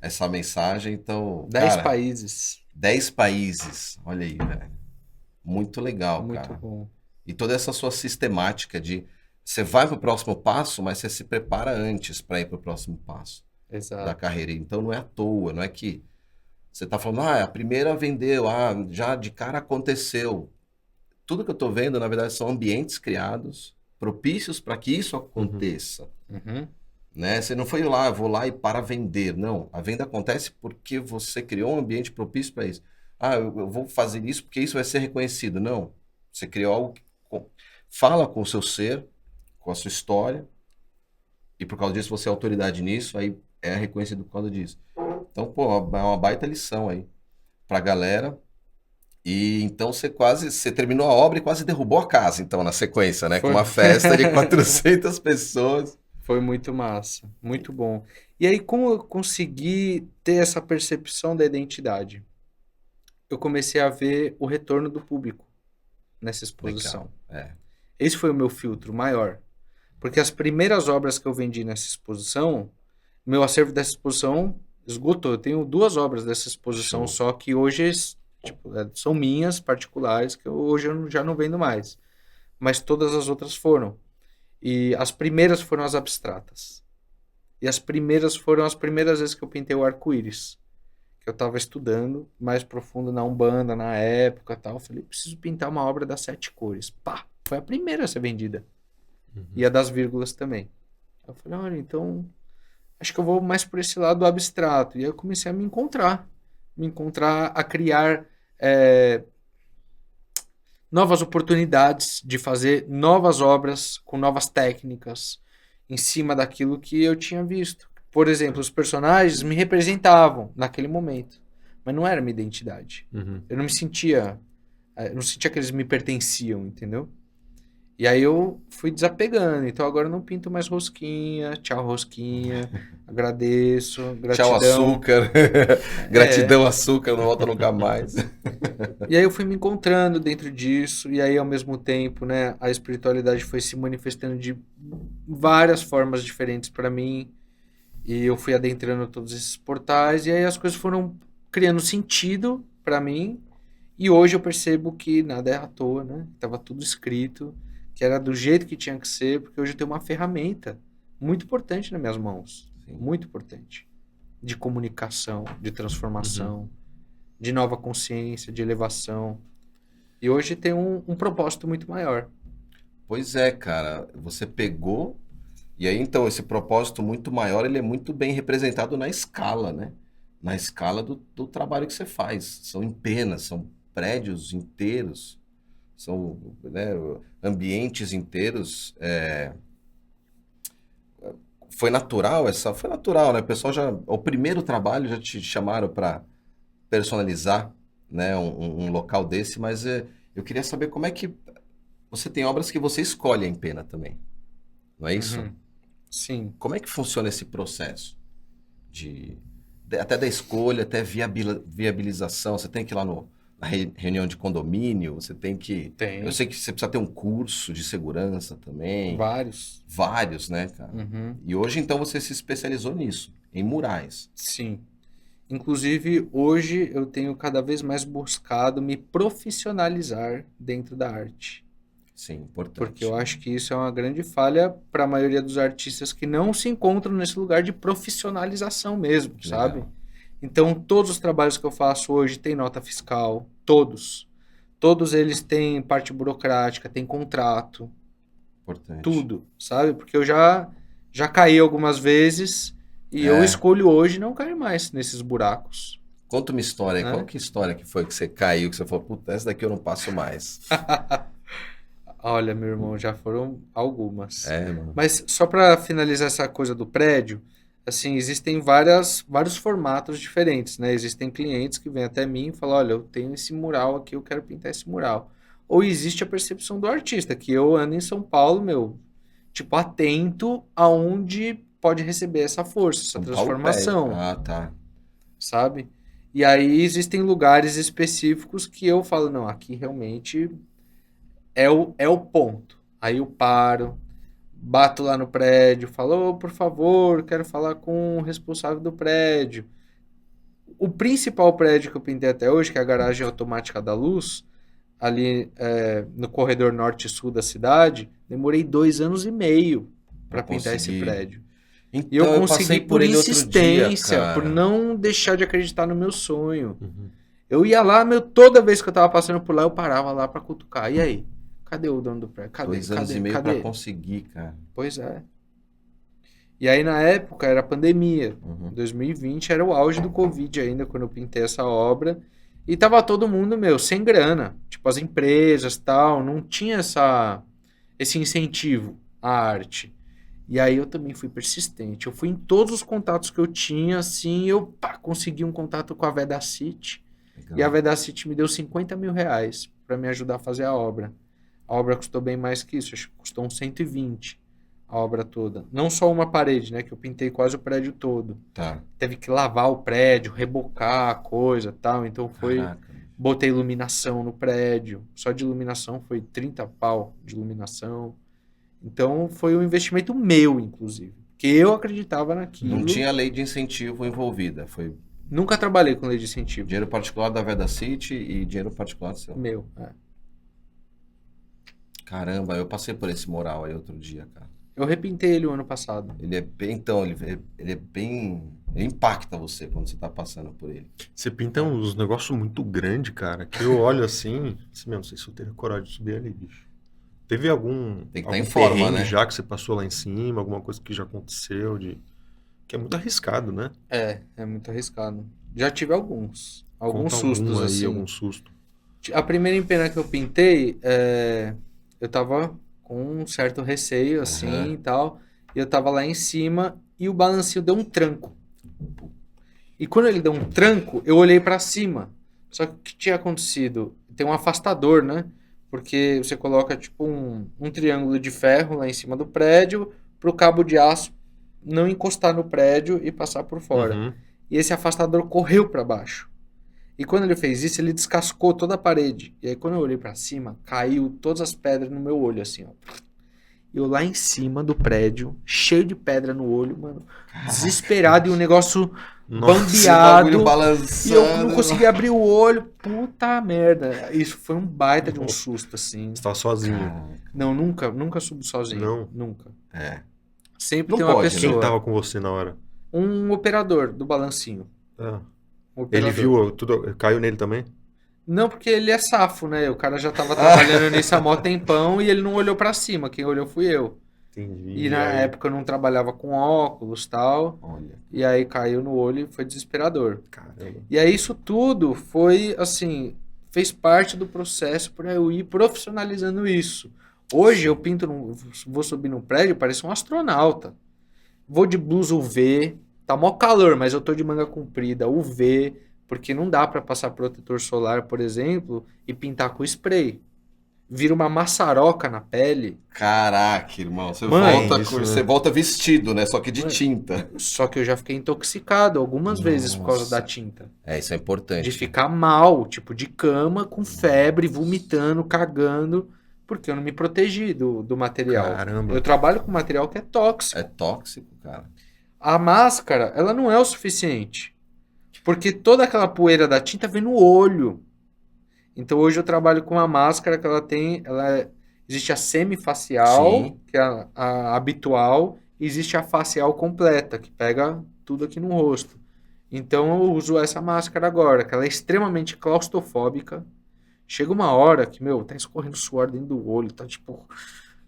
essa mensagem. Então, 10 cara, países. 10 países, olha aí, velho. Muito legal, Muito cara. bom. E toda essa sua sistemática de você vai para o próximo passo, mas você se prepara antes para ir para o próximo passo da Exato. carreira. Então não é à toa, não é que você está falando, a primeira vendeu, já de cara aconteceu. Tudo que eu estou vendo, na verdade, são ambientes criados propícios para que isso aconteça. Uhum. Né? Você não foi lá, vou lá e para vender. Não, a venda acontece porque você criou um ambiente propício para isso. Eu vou fazer isso porque isso vai ser reconhecido. Não, você criou algo que fala com o seu ser, com a sua história, e por causa disso você é autoridade nisso, aí é reconhecido por causa disso. Então, pô, é uma baita lição aí pra galera. E então você terminou a obra e quase derrubou a casa, então, na sequência, né? Com Foi. uma festa de 400 pessoas. Foi muito massa. Muito bom. E aí, como eu consegui ter essa percepção da identidade? Eu comecei a ver o retorno do público nessa exposição. Legal. Esse foi o meu filtro maior. Porque as primeiras obras que eu vendi nessa exposição, meu acervo dessa exposição esgotou. Eu tenho 2 obras dessa exposição Show. só que hoje são minhas particulares, que hoje eu já não vendo mais. Mas todas as outras foram. E as primeiras foram as abstratas. E as primeiras foram as primeiras vezes que eu pintei o arco-íris. Que eu estava estudando mais profundo na Umbanda, na época e tal. Eu falei, preciso pintar uma obra das 7 cores. Pá! Foi a primeira a ser vendida. E a das vírgulas também. Eu falei, olha, então acho que eu vou mais por esse lado abstrato. E aí eu comecei a me encontrar, a criar novas oportunidades de fazer novas obras com novas técnicas em cima daquilo que eu tinha visto. Por exemplo, os personagens me representavam naquele momento, mas não era minha identidade. Eu não sentia que eles me pertenciam, entendeu? E aí eu fui desapegando. Então agora eu não pinto mais rosquinha. Tchau, rosquinha. Agradeço. Tchau, Gratidão. açúcar. Gratidão, açúcar, não volta nunca mais. E aí eu fui me encontrando dentro disso. E aí, ao mesmo tempo, né, a espiritualidade foi se manifestando de várias formas diferentes para mim. E eu fui adentrando todos esses portais. E aí as coisas foram criando sentido para mim. E hoje eu percebo que nada é à toa, né? Tava tudo escrito, que era do jeito que tinha que ser, porque hoje eu tenho uma ferramenta muito importante nas minhas mãos. Sim. Muito importante. De comunicação, de transformação, de nova consciência, de elevação. E hoje tem um propósito muito maior. Pois é, cara. Você pegou. E aí, então, esse propósito muito maior, ele é muito bem representado na escala, né? Na escala do trabalho que você faz. São empenas, são prédios inteiros, são, né, ambientes inteiros. Foi natural Foi natural, né? O pessoal o primeiro trabalho já te chamaram para personalizar, né, um local desse, mas eu queria saber como é que você tem obras que você escolhe a empena também, não é isso? Sim. Como é que funciona esse processo até da escolha, até viabilização? Você tem que ir lá na reunião de condomínio, você tem que... Tem. Eu sei que você precisa ter um curso de segurança também. Vários, né, cara? E hoje, então, você se especializou nisso, em murais. Sim. Inclusive, hoje eu tenho cada vez mais buscado me profissionalizar dentro da arte. Sim, importante. Porque eu acho que isso é uma grande falha para a maioria dos artistas que não se encontram nesse lugar de profissionalização mesmo, Que sabe? legal. Então, todos os trabalhos que eu faço hoje têm nota fiscal, todos. Todos eles têm parte burocrática, têm contrato, Importante. tudo, sabe? Porque eu já caí algumas vezes e eu É. escolho hoje não cair mais nesses buracos. Conta uma história aí. É. Qual que história que foi que você caiu, que você falou, puta, essa daqui eu não passo mais. Olha, meu irmão, já foram algumas. É, mano. Mas só para finalizar essa coisa do prédio, assim, existem vários formatos diferentes, né? Existem clientes que vêm até mim e falam, olha, eu tenho esse mural aqui, eu quero pintar esse mural. Ou existe a percepção do artista, que eu ando em São Paulo, meu, tipo, atento aonde pode receber essa força, essa São Paulo transformação, pede. Ah, tá. sabe? E aí existem lugares específicos que eu falo, não, aqui realmente é o ponto. Aí eu paro, bato lá no prédio, falo, "Ô, por favor, quero falar com o responsável do prédio." O principal prédio que eu pintei até hoje, que é a garagem automática da Luz, ali no corredor norte e sul da cidade, demorei 2 anos e meio para Pra pintar esse conseguir. prédio. E Então, eu eu consegui passei por ele outro dia, insistência, por cara. não deixar de acreditar no meu sonho. Uhum. Eu ia lá, toda vez que eu tava passando por lá, eu parava lá para cutucar. E aí? Cadê o dono do prédio? Cadê? 2 anos e meio Cadê? pra conseguir, cara. Pois é. E aí, na época, era pandemia. Uhum. 2020 era o auge do Covid ainda, quando eu pintei essa obra. E tava todo mundo, sem grana. Tipo, as empresas tal, não tinha esse incentivo à arte. E aí eu também fui persistente. Eu fui em todos os contatos que eu tinha, assim, eu consegui um contato com a Vedacity. Legal. E a Vedacity me deu 50 mil reais para me ajudar a fazer a obra. A obra custou bem mais que isso, acho que custou uns 120 a obra toda. Não só uma parede, né, que eu pintei quase o prédio todo. Tá. Teve que lavar o prédio, rebocar a coisa, tal, então Caraca. botei iluminação no prédio. Só de iluminação foi 30 pau de iluminação. Então foi um investimento meu, inclusive, porque eu acreditava naquilo. Não tinha lei de incentivo envolvida. Foi Nunca trabalhei com lei de incentivo. dinheiro particular da Vedacity e dinheiro particular seu. Meu, Caramba, eu passei por esse mural aí outro dia, cara. Eu repintei ele o ano passado. Ele é bem, então, ele é bem... Ele impacta você quando você tá passando por ele. Você pinta uns negócios muito grandes, cara, que eu olho assim mesmo, não sei se eu teria coragem de subir ali, bicho. Teve algum Tem que estar em algum forma, perrengue né? já que você passou lá em cima, alguma coisa que já aconteceu, que é muito arriscado, né? É muito arriscado. Já tive alguns Conta sustos algum aí, assim. algum susto. A primeira empena que eu pintei, eu tava com um certo receio assim Aham. e tal, e eu tava lá em cima e o balancinho deu um tranco. E quando ele deu um tranco, eu olhei pra cima. Só que o que tinha acontecido? Tem um afastador, né? Porque você coloca tipo um triângulo de ferro lá em cima do prédio pro cabo de aço não encostar no prédio e passar por fora. Uhum. E esse afastador correu para baixo. E quando ele fez isso, ele descascou toda a parede. E aí quando eu olhei para cima, caiu todas as pedras no meu olho, assim, ó. Eu lá em cima do prédio, cheio de pedra no olho, mano, desesperado e o negócio Nossa, Esse bagulho bambeado. E eu não balançando. conseguia abrir o olho. Puta merda. Isso foi um baita de um Nossa. susto, assim. você tava sozinho. Caraca. Não, nunca subo sozinho. Não? Nunca. É. Sempre Não tem uma pode, né? Quem pessoa. tava com você na hora? Um operador do balancinho. Ah, Um ele operador. viu tudo, caiu nele também? Não, porque ele é safo, né? O cara já tava trabalhando nisso há mó tempão e ele não olhou pra cima. Quem olhou fui eu. Entendi. E na aí? época eu não trabalhava com óculos e tal. Olha. E aí caiu no olho e foi desesperador. Caramba. E aí isso tudo foi, assim, fez parte do processo para eu ir profissionalizando isso. Hoje eu pinto, vou subir num prédio, pareço um astronauta. Vou de blusa UV, tá mó calor, mas eu tô de manga comprida, UV, porque não dá para passar protetor solar, por exemplo, e pintar com spray. Vira uma maçaroca na pele, Caraca, irmão. Você Mãe, volta, isso, né? você volta vestido, né? Só que de Mãe. tinta. só que eu já fiquei intoxicado algumas vezes por causa Nossa. da tinta. É, isso é importante. De ficar mal, tipo, de cama, com febre, vomitando, cagando, porque eu não me protegi do material. Caramba. Eu trabalho com material que é tóxico. É tóxico, cara. A máscara, ela não é o suficiente, porque toda aquela poeira da tinta vem no olho. Então hoje eu trabalho com uma máscara que existe a semifacial, Sim. que é a habitual, e existe a facial completa, que pega tudo aqui no rosto. Então eu uso essa máscara agora, que ela é extremamente claustrofóbica. Chega uma hora que, meu, tá escorrendo suor dentro do olho, tá tipo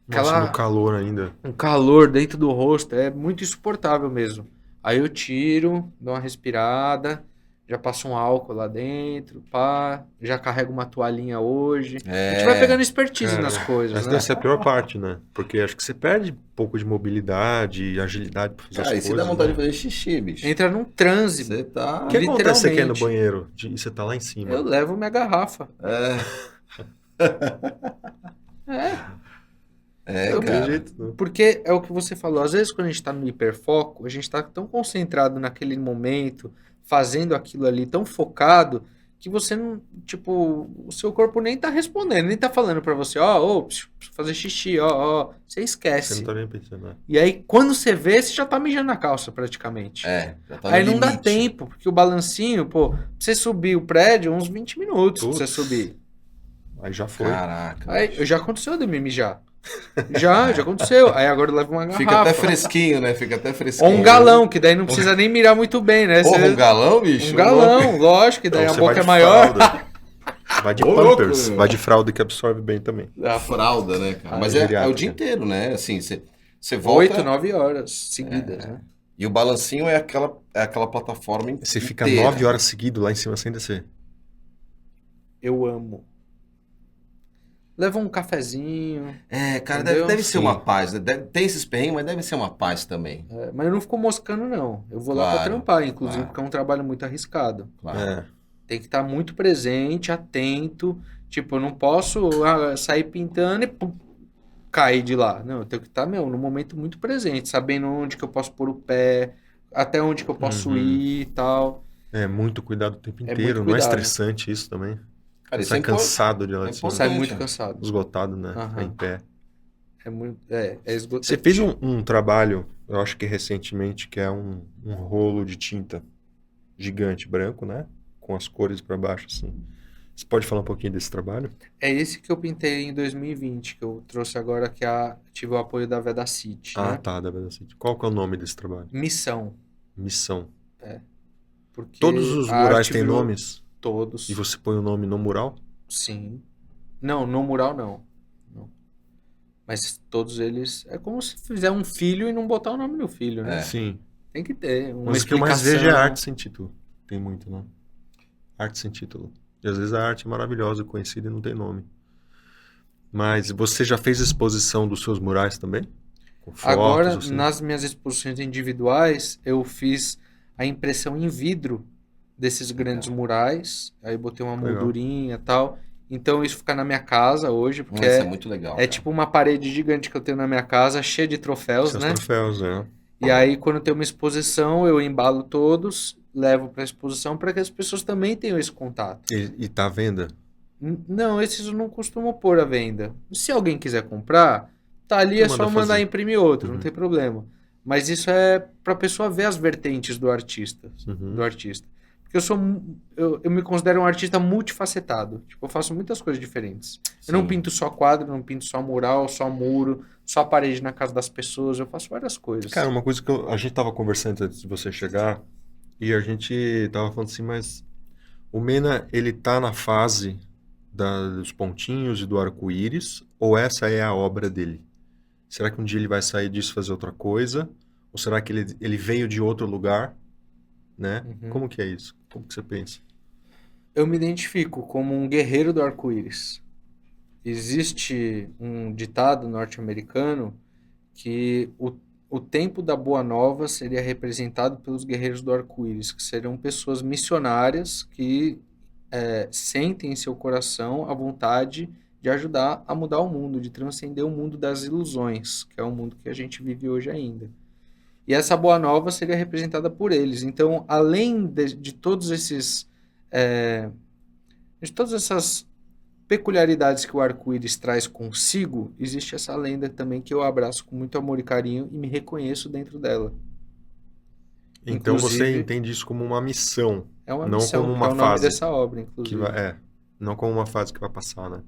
Nossa, no aquela calor ainda. um calor dentro do rosto, é muito insuportável mesmo. Aí eu tiro, dou uma respirada, já passo um álcool lá dentro, pá, já carrego uma toalhinha hoje. A gente vai pegando expertise Cara, nas coisas, essa né? deve ser a pior parte, né? Porque acho que você perde um pouco de mobilidade e agilidade pra fazer Cara, e as se dá coisas, vontade né? de fazer xixi, bicho? Entra num transe, Você tá... O que acontece se você quer ir no literalmente. banheiro e você tá lá em cima? Eu levo minha garrafa. É, Eu- Não tem cara. jeito, não. Porque é o que você falou, às vezes quando a gente tá no hiperfoco, a gente tá tão concentrado naquele momento, fazendo aquilo ali, tão focado, que você não, tipo, o seu corpo nem tá respondendo, nem tá falando pra você, preciso fazer xixi, você Você não esquece. tá nem pensando, né? E aí, quando você vê, você já tá mijando na calça, praticamente. Já tá no Aí não dá limite. tempo, porque o balancinho, pô, pra você subir o prédio, uns 20 minutos pra você Putz. subir. Aí já foi. Caraca. Aí, bicho. já aconteceu de eu me mijar. Já aconteceu. Aí agora eu levo uma garrafa. Fica até fresquinho, né? Fica até fresquinho. Ou um galão, que daí não precisa nem mirar muito bem, né? Porra, Você- um galão, bicho? Um galão, lógico, que daí Então, a você boca vai é de maior. fralda. Vai de Ô, louco, Pampers. meu. Vai de fralda que absorve bem também. A fralda, né, cara? Mas é o geriátrica. dia inteiro, né? Assim, você volta... 8, 9 horas seguidas, né? E o balancinho é aquela plataforma inteira. Você fica 9 horas seguidas lá em cima sem descer. Eu amo. Leva um cafezinho, Cara, Entendeu? deve ser Sim. uma paz, né? Tem esses perrengues, mas deve ser uma paz também. mas eu não fico moscando, não. Eu vou lá pra Claro, trampar, inclusive, claro. porque é um trabalho muito arriscado. Claro. É. Tem que estar muito presente, atento. Tipo, eu não posso sair pintando e pum, cair de lá. Não, eu tenho que estar, no momento muito presente, sabendo onde que eu posso pôr o pé, até onde que eu posso Uhum. ir e tal. É muito cuidado o tempo É muito inteiro. Não é cuidado. estressante isso também? Cara, Você sai cansado de lá é de cima. Sai importante, muito né? cansado. Esgotado, né? Aham. Ficar em pé. É muito, é esgotante. Você fez um trabalho, eu acho que recentemente, que é um rolo de tinta gigante, branco, né? Com as cores pra baixo, assim. Você pode falar um pouquinho desse trabalho? É esse que eu pintei em 2020, que eu trouxe agora que tive o apoio da Veda City, Ah, né? tá, da Vedacity. Qual que é o nome desse trabalho? Missão. Missão. Porque Todos os a murais arte têm virou- nomes? Todos. E você põe o nome no mural? Sim. Não, no mural não. Não. Mas todos eles. É como se fizer um filho e não botar o nome do filho, né? Sim. Tem que ter uma Mas o que eu mais explicação. vejo é arte sem título. Tem muito, né? Arte sem título. E às vezes a arte é maravilhosa, conhecida e não tem nome. Mas você já fez exposição dos seus murais também? Com fotos, Agora, assim? nas minhas exposições individuais, eu fiz a impressão em vidro desses grandes murais. Aí botei uma Legal. moldurinha e tal. Então isso fica na minha casa hoje, porque Isso é muito legal. é cara. tipo uma parede gigante que eu tenho na minha casa, cheia de troféus, Seus né? troféus, né? E aí, quando tem uma exposição, eu embalo todos, levo para a exposição para que as pessoas também tenham esse contato. E tá à venda? Não, esses eu não costumo pôr à venda. Se alguém quiser comprar, tá ali, é Você só manda mandar fazer. imprimir outro, não Uhum. tem problema. Mas isso é para a pessoa ver as vertentes do artista, Uhum. Porque eu me considero um artista multifacetado. Tipo, eu faço muitas coisas diferentes. Eu não Sim. pinto só quadro, não pinto só mural, só muro, só parede na casa das pessoas. Eu faço várias coisas. Cara, uma coisa que a gente tava conversando antes de você chegar, e a gente tava falando assim, mas o Mena, ele tá na fase dos pontinhos e do arco-íris, ou essa é a obra dele? Será que um dia ele vai sair disso e fazer outra coisa? Ou será que ele veio de outro lugar, né? Uhum. Como que é isso? Como que você pensa? Eu me identifico como um guerreiro do arco-íris. Existe um ditado norte-americano que o tempo da Boa Nova seria representado pelos guerreiros do arco-íris, que seriam pessoas missionárias que sentem em seu coração a vontade de ajudar a mudar o mundo, de transcender o mundo das ilusões, que é o mundo que a gente vive hoje ainda. E essa Boa Nova seria representada por eles. Então, além de todos esses... de todas essas peculiaridades que o arco-íris traz consigo, existe essa lenda também que eu abraço com muito amor e carinho e me reconheço dentro dela. Então você Inclusive- entende isso como uma missão, É uma Não missão, como que uma é o nome fase dessa obra, que inclusive. não como uma fase que vai passar, né?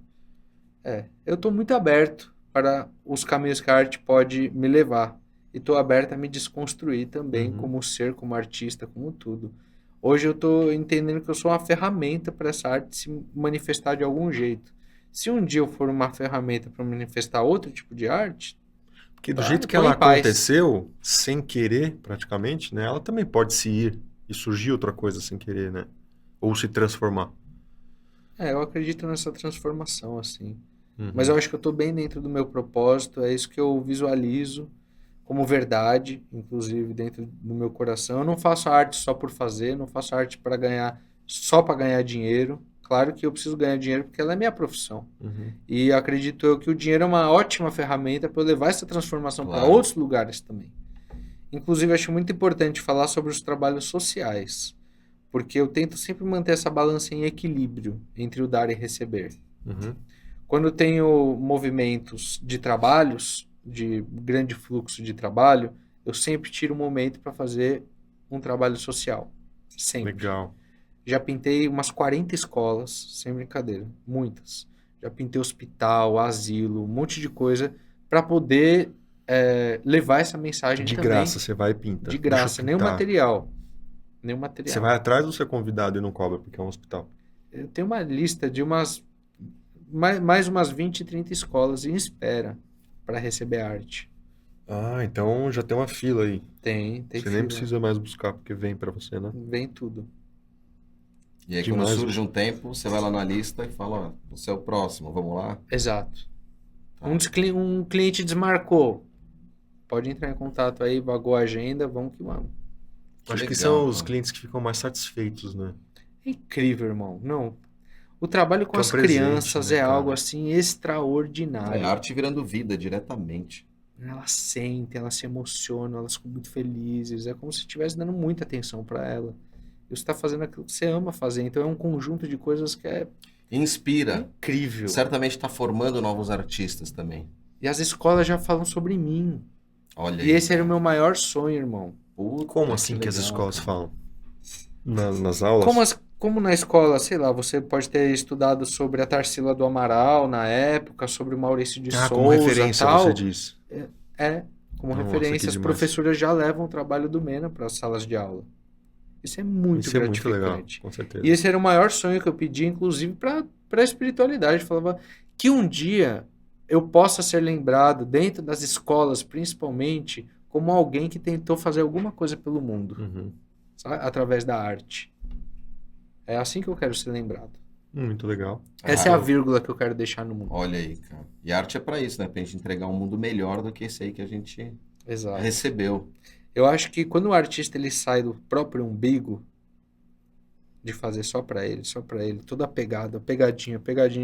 Eu estou muito aberto para os caminhos que a arte pode me levar. E estou aberto a me desconstruir também Uhum. como ser, como artista, como tudo. Hoje eu tô entendendo que eu sou uma ferramenta para essa arte se manifestar de algum jeito. Se um dia eu for uma ferramenta para manifestar outro tipo de arte, Porque do tá, jeito que tô ela em paz. aconteceu, sem querer, praticamente, né? Ela também pode se ir e surgir outra coisa sem querer, né? Ou se transformar. Eu acredito nessa transformação, assim. Uhum. Mas eu acho que eu tô bem dentro do meu propósito, é isso que eu visualizo como verdade, inclusive dentro do meu coração. Eu não faço arte só por fazer, não faço arte para ganhar, só para ganhar dinheiro. Claro que eu preciso ganhar dinheiro porque ela é minha profissão. Uhum. E acredito eu que o dinheiro é uma ótima ferramenta para eu levar essa transformação para Claro. outros lugares também. Inclusive, acho muito importante falar sobre os trabalhos sociais, porque eu tento sempre manter essa balança em equilíbrio entre o dar e receber. Uhum. Quando eu tenho movimentos de trabalhos, de grande fluxo de trabalho, eu sempre tiro um momento para fazer um trabalho social. Sempre. Legal. Já pintei umas 40 escolas, sem brincadeira, muitas. Já pintei hospital, asilo, um monte de coisa para poder levar essa mensagem De também. graça, você vai e pinta. De Deixa eu graça, nenhum pintar. material. Nenhum material. Você vai atrás ou você é convidado e não cobra porque é um hospital? Eu tenho uma lista de mais umas 20, 30 escolas em espera para receber arte. Ah, então já tem uma fila aí. Tem Você fila. nem precisa mais buscar porque vem pra você, né? Vem tudo. E aí, Demais. quando surge um tempo, você vai lá na lista e fala, ó, você é o próximo, vamos lá? Exato. Tá. Um cliente desmarcou. Pode entrar em contato aí, vagou a agenda, vamos que vamos. Acho que legal, são os cara. clientes que ficam mais satisfeitos, né? É incrível, irmão. Não. O trabalho com Que é um as presente, crianças né, é cara? algo assim extraordinário. É arte virando vida diretamente. Elas sentem, elas se emocionam, elas ficam muito felizes. É como se estivesse dando muita atenção para ela. E você está fazendo aquilo que você ama fazer. Então é um conjunto de coisas que é Inspira. incrível. Certamente está formando novos artistas também. E as escolas já falam sobre mim. Olha E aí, esse era o cara. meu maior sonho, irmão. Puta, Como assim que as legal, escolas cara. falam? Nas aulas? Como na escola, sei lá, você pode ter estudado sobre a Tarsila do Amaral na época, sobre o Maurício de Souza, como referência, tal. você diz. Como Nossa, referência, que as demais. professoras já levam o trabalho do Mena para as salas de aula. Isso é muito Isso é muito legal, gratificante. com certeza. E esse era o maior sonho que eu pedi, inclusive, para a espiritualidade. Eu falava que um dia eu possa ser lembrado, dentro das escolas principalmente, como alguém que tentou fazer alguma coisa pelo mundo, Uhum. sabe? Através da arte. É assim que eu quero ser lembrado. Muito legal. Essa é a vírgula que eu quero deixar no mundo. Olha aí, cara. E arte é pra isso, né? Pra gente entregar um mundo melhor do que esse aí que a gente Exato. recebeu. Eu acho que quando o artista ele sai do próprio umbigo, de fazer só pra ele, toda pegadinha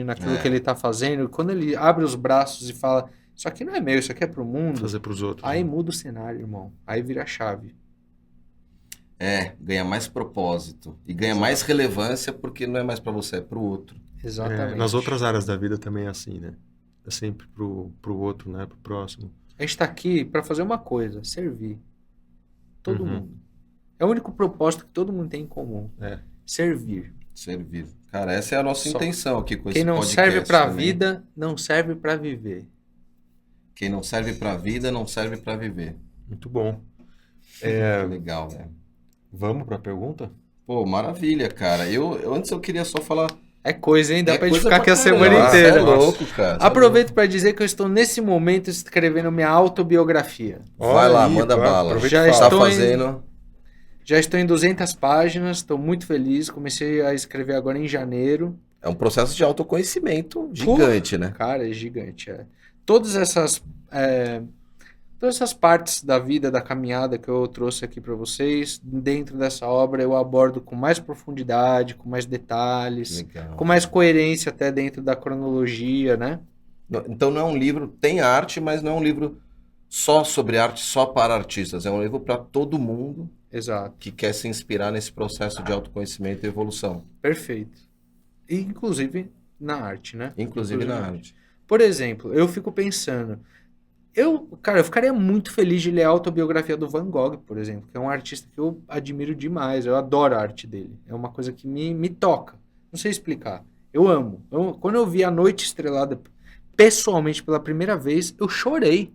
naquilo que ele tá fazendo, quando ele abre os braços e fala, isso aqui não é meu, isso aqui é pro mundo, Fazer pros outros. aí né? muda o cenário, irmão. Aí vira a chave. Ganha mais propósito. E ganha Exato. mais relevância porque não é mais pra você, é pro outro. Exatamente. Nas outras áreas da vida também é assim, né? É sempre pro outro, né? Pro próximo. A gente tá aqui pra fazer uma coisa, servir. Todo Uhum. mundo. É o único propósito que todo mundo tem em comum. É. Servir. Servir. Cara, essa é a nossa Só. intenção aqui com Quem esse não podcast serve pra também. vida, não serve pra viver. Quem não serve pra vida, não serve pra viver. Muito bom. Que legal, né? Vamos pra pergunta? Pô, maravilha, cara. Antes eu queria só falar. É coisa, hein? Dá É pra gente coisa ficar pra aqui a caramba. semana Você inteira. é louco, cara. Aproveito para dizer que eu estou nesse momento escrevendo minha autobiografia. Vai lá, Olha aí, manda bala. aproveita Já e fala. Tá estou em- fazendo. Já estou em 200 páginas, estou muito feliz. Comecei a escrever agora em janeiro. É um processo de autoconhecimento gigante, né? Cara, é gigante. Todas essas partes da vida, da caminhada que eu trouxe aqui para vocês, dentro dessa obra eu abordo com mais profundidade, com mais detalhes, Legal. com mais coerência até dentro da cronologia, né? Então não é um livro, tem arte, mas não é um livro só sobre arte, só para artistas. É um livro para todo mundo Exato. que quer se inspirar nesse processo de autoconhecimento e evolução. Perfeito. E, inclusive na arte, né? Inclusive na arte. Por exemplo, eu fico pensando, eu ficaria muito feliz de ler a autobiografia do Van Gogh, por exemplo, que é um artista que eu admiro demais, eu adoro a arte dele. É uma coisa que me toca. Não sei explicar. Eu amo. Quando eu vi A Noite Estrelada pessoalmente pela primeira vez, eu chorei.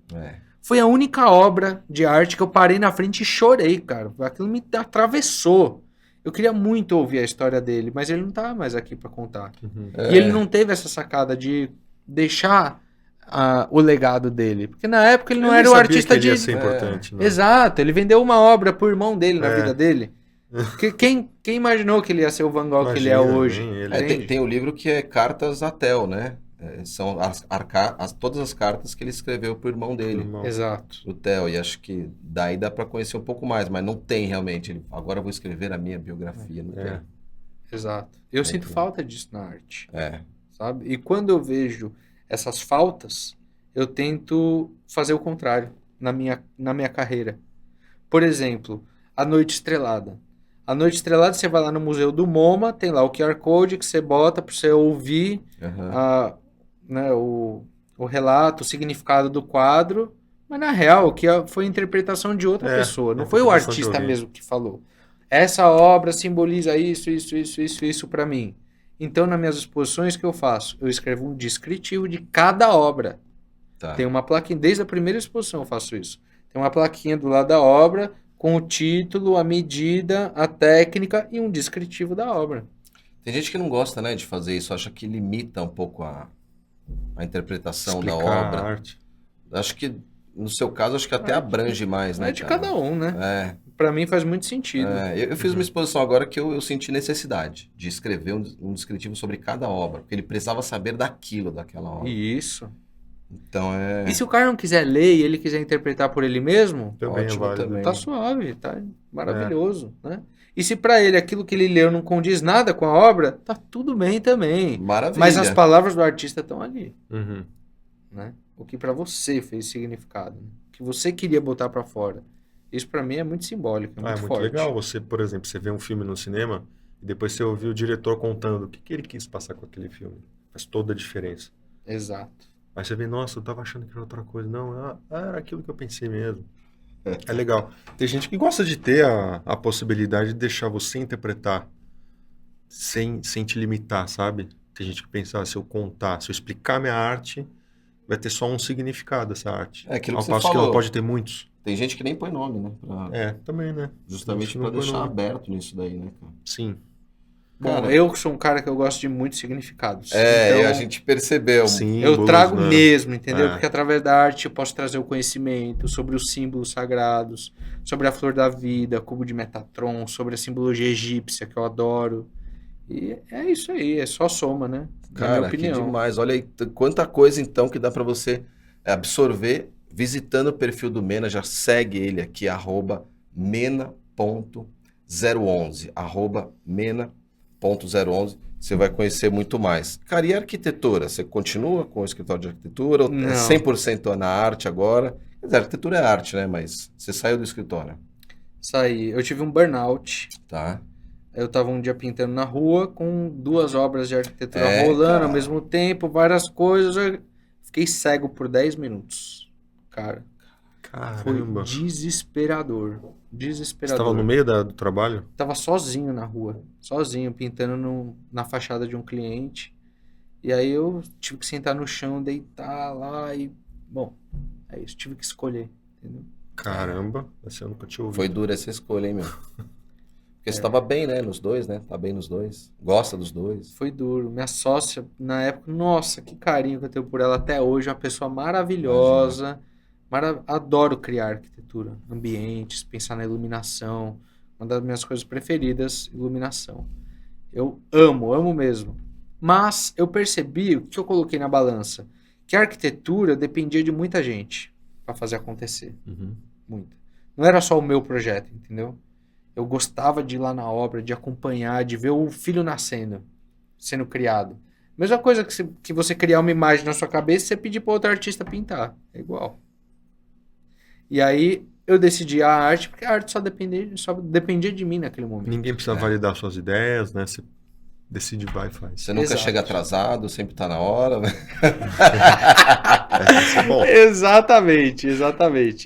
Foi a única obra de arte que eu parei na frente e chorei, cara. Aquilo me atravessou. Eu queria muito ouvir a história dele, mas ele não tá mais aqui para contar. Uhum. E ele não teve essa sacada de deixar o legado dele. Porque na época ele não Eu era nem o sabia artista que ele ia de... ser importante, né? Exato, ele vendeu uma obra pro irmão dele na É. vida dele. Porque quem imaginou que ele ia ser o Van Gogh que ele é Imagina, hoje? nem ele. Entende? Tem o livro que é Cartas a Theo, né? São todas as cartas que ele escreveu pro irmão dele, Irmão. Exato. o Theo. E acho que daí dá para conhecer um pouco mais, mas não tem realmente. Agora eu vou escrever a minha biografia, não É. tem. Exato. Eu sinto falta disso na arte, É. sabe? E quando eu vejo essas faltas, eu tento fazer o contrário na minha carreira. Por exemplo, A Noite Estrelada. A Noite Estrelada, você vai lá no Museu do MoMA, tem lá o QR Code que você bota para você ouvir Aham. né, o relato, o significado do quadro, mas na real, foi a interpretação de outra pessoa, não a foi o interpretação de artista alguém. mesmo que falou. Essa obra simboliza isso para mim. Então, nas minhas exposições, o que eu faço? Eu escrevo um descritivo de cada obra. Tá. Tem uma plaquinha, desde a primeira exposição eu faço isso. Tem uma plaquinha do lado da obra, com o título, a medida, a técnica e um descritivo da obra. Tem gente que não gosta, né, de fazer isso, acha que limita um pouco a interpretação da Explicar a obra. arte. Acho que, no seu caso, acho que até abrange mais, né, É de cara? cada um, né? É. Para mim faz muito sentido. Eu fiz uma exposição agora que eu senti necessidade de escrever um descritivo sobre cada obra, porque ele precisava saber daquela obra. Isso. Então E se o cara não quiser ler e ele quiser interpretar por ele mesmo, Também ótimo é válido. também. tá suave, tá maravilhoso, né? E se para ele aquilo que ele leu não condiz nada com a obra, tá tudo bem também. Maravilha. Mas as palavras do artista estão ali, Uhum. né? O que para você fez significado, né? O que você queria botar para fora. Isso para mim é muito simbólico, é É muito muito forte. legal você, por exemplo, você vê um filme no cinema e depois você ouvir o diretor contando o que ele quis passar com aquele filme. Faz toda a diferença. Exato. Aí você vê, nossa, eu tava achando que era outra coisa. Não, era aquilo que eu pensei mesmo. É legal. Tem gente que gosta de ter a possibilidade de deixar você interpretar sem te limitar, sabe? Tem gente que pensa, se eu contar, se eu explicar minha arte, vai ter só um significado essa arte. É aquilo Ao que você passo que falou. ela pode ter muitos. Tem gente que nem põe nome, né? Também, né? Justamente Gente, para não põe deixar nome. aberto nisso daí, né, cara? Sim. Bom, Cara, eu sou um cara que eu gosto de muitos significados. e Então, a gente percebeu. Sim, eu trago né? mesmo, entendeu? É. Porque através da arte eu posso trazer o conhecimento sobre os símbolos sagrados, sobre a flor da vida, cubo de Metatron, sobre a simbologia egípcia, que eu adoro. E é isso aí, é só soma, né? Na minha Cara, que opinião. demais. Olha aí, quanta coisa então que dá para você absorver visitando o perfil do Mena. Já segue ele aqui, @mena.011, @mena.011. Você vai conhecer muito mais. Cara, e a arquitetura? Você continua com o escritório de arquitetura? Ou é Não. 100% na arte agora? Quer dizer, arquitetura é arte, né? Mas você saiu do escritório, Saí. Eu tive um burnout. tá? Eu tava um dia pintando na rua com 2 obras de arquitetura É, rolando cara. ao mesmo tempo, várias coisas. Eu fiquei cego por 10 minutos. Cara, foi Caramba. desesperador. Você Desesperador. estava no meio do trabalho? Tava sozinho na rua, sozinho, pintando na fachada de um cliente. E aí eu tive que sentar no chão, deitar lá e... Bom, é isso, tive que escolher, entendeu? Caramba, essa eu nunca tinha ouvido. Foi dura essa escolha, hein, meu? Porque você tava bem, né? Nos dois, né? Tá bem nos dois. Gosta dos dois. Foi duro. Minha sócia, na época, nossa, que carinho que eu tenho por ela até hoje, uma pessoa maravilhosa. Adoro criar arquitetura, ambientes, pensar na iluminação. Uma das minhas coisas preferidas, iluminação. Eu amo mesmo. Mas eu percebi, o que eu coloquei na balança? Que a arquitetura dependia de muita gente para fazer acontecer. Uhum. Muita. Não era só o meu projeto, entendeu? Eu gostava de ir lá na obra, de acompanhar, de ver o filho nascendo, sendo criado. Mesma coisa que você criar uma imagem na sua cabeça e você pedir para outro artista pintar. É igual. E aí eu decidi a arte, porque a arte só dependia de mim naquele momento. Ninguém precisa validar suas ideias, né? Você decide, vai e faz. Você nunca Exato. chega atrasado, sempre tá na hora, né? Isso é bom. Exatamente.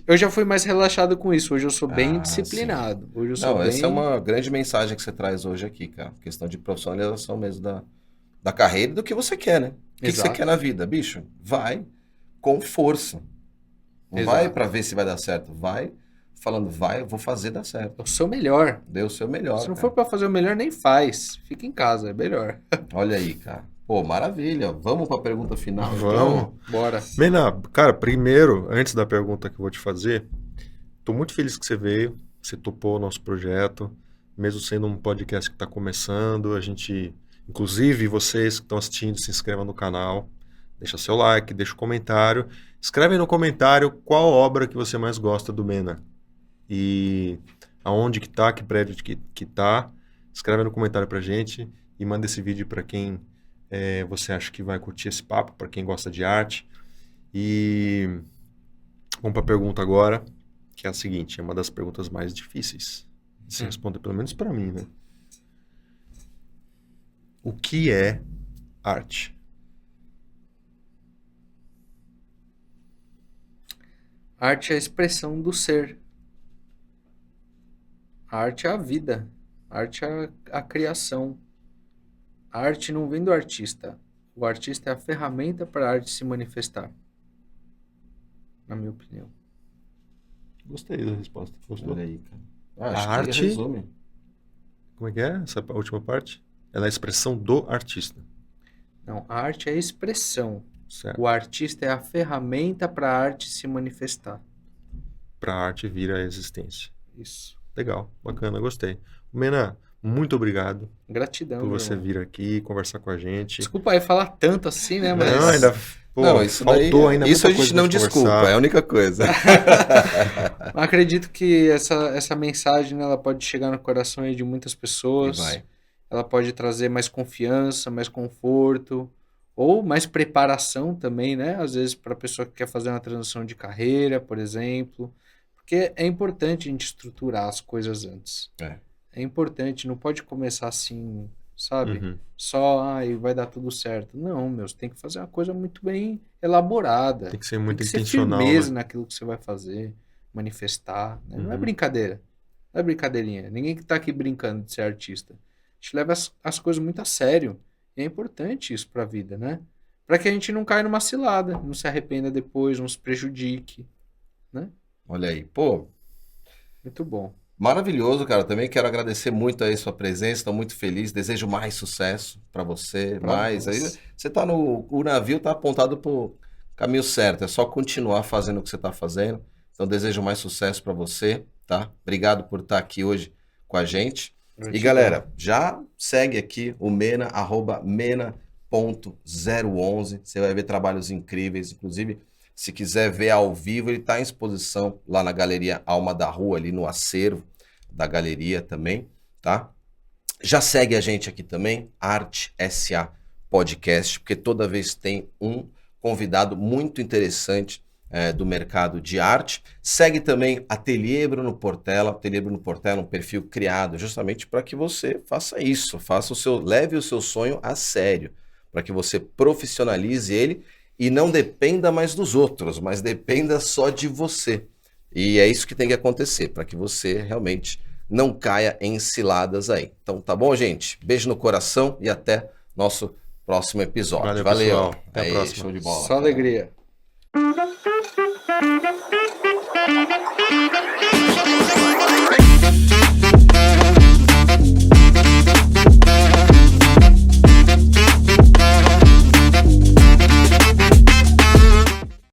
Eu já fui mais relaxado com isso. Hoje eu sou bem Ah, disciplinado. Hoje eu sou Não, bem... essa é uma grande mensagem que você traz hoje aqui, cara. Questão de profissionalização mesmo da carreira e do que você quer, né? O que você Exato. quer na vida, bicho? Vai com força. Não Exato. vai pra ver se vai dar certo. Vai falando, vai, eu vou fazer dar certo. É o seu melhor. Dê o seu melhor. Se não cara. for pra fazer o melhor, nem faz. Fica em casa, é melhor. Olha aí, cara. Pô, maravilha. Vamos pra pergunta final, então? Vamos. Bora. Mena, cara, primeiro, antes da pergunta que eu vou te fazer, tô muito feliz que você veio, você topou o nosso projeto, mesmo sendo um podcast que tá começando, a gente, inclusive vocês que estão assistindo, se inscrevam no canal, deixa seu like, deixa um comentário, escreve no comentário qual obra que você mais gosta do Mena e aonde que tá, que prédio que tá, escreve no comentário pra gente e manda esse vídeo pra quem você acha que vai curtir esse papo, para quem gosta de arte. E vamos para a pergunta agora, que é a seguinte, é uma das perguntas mais difíceis de se responder, pelo menos para mim, né? O que é arte? Arte é a expressão do ser. A arte é a vida. A arte é a criação. A arte não vem do artista. O artista é a ferramenta para a arte se manifestar. Na minha opinião. Gostei da resposta. Gostou? Olha aí, cara. Acho A que arte- resume. Como é que é essa última parte? Ela é a expressão do artista, Não, a arte é a expressão. certo? O artista é a ferramenta para a arte se manifestar. Para a arte vir à existência. Isso. Legal, bacana, gostei. Mena, muito obrigado Gratidão, por meu você irmão. vir aqui conversar com a gente. Desculpa aí falar tanto assim, né? Mas Não, ainda pô, Não, isso daí, faltou ainda isso muita a gente coisa não pra gente desculpa, conversar. é a única coisa. acredito que essa mensagem, né, ela pode chegar no coração aí de muitas E pessoas. vai. Ela pode trazer mais confiança, mais conforto, ou mais preparação também, né? Às vezes para a pessoa que quer fazer uma transição de carreira, por exemplo. Porque é importante a gente estruturar as coisas antes. É importante, não pode começar assim, sabe? Uhum. Só, e vai dar tudo certo. Não, meu, você tem que fazer uma coisa muito bem elaborada. Tem que ser muito Tem que ser intencional, firmeza né? naquilo que você vai fazer, manifestar, né? Não é Uhum. brincadeira. Não é brincadeirinha. Ninguém que tá aqui brincando de ser artista. A gente leva as coisas muito a sério. E é importante isso pra vida, né? Pra que a gente não caia numa cilada, não se arrependa depois, não se prejudique. Olha aí. Pô, Muito bom. maravilhoso, cara. Também quero agradecer muito aí sua presença. Estou muito feliz. Desejo mais sucesso para você. Pra Mais. Aí nós. você tá no. O navio tá apontado pro caminho certo. É só continuar fazendo o que você tá fazendo. Então, desejo mais sucesso para você, tá? Obrigado por estar aqui hoje com a gente. E Gratidão. galera, já segue aqui o Mena, @mena.011. Você vai ver trabalhos incríveis. Inclusive, se quiser ver ao vivo, ele está em exposição lá na Galeria Alma da Rua, ali no acervo da galeria também, tá? Já segue a gente aqui também, Arte SA Podcast, porque toda vez tem um convidado muito interessante do mercado de arte. Segue também Ateliê Bruno Portela. Ateliê Bruno Portela é um perfil criado justamente para que você faça isso, leve o seu sonho a sério, para que você profissionalize ele e não dependa mais dos outros, mas dependa só de você. E é isso que tem que acontecer, para que você realmente não caia em ciladas aí. Então tá bom, gente? Beijo no coração e até nosso próximo episódio. Valeu, pessoal. Valeu. Até a Aí, próxima. show de bola. Só cara. alegria.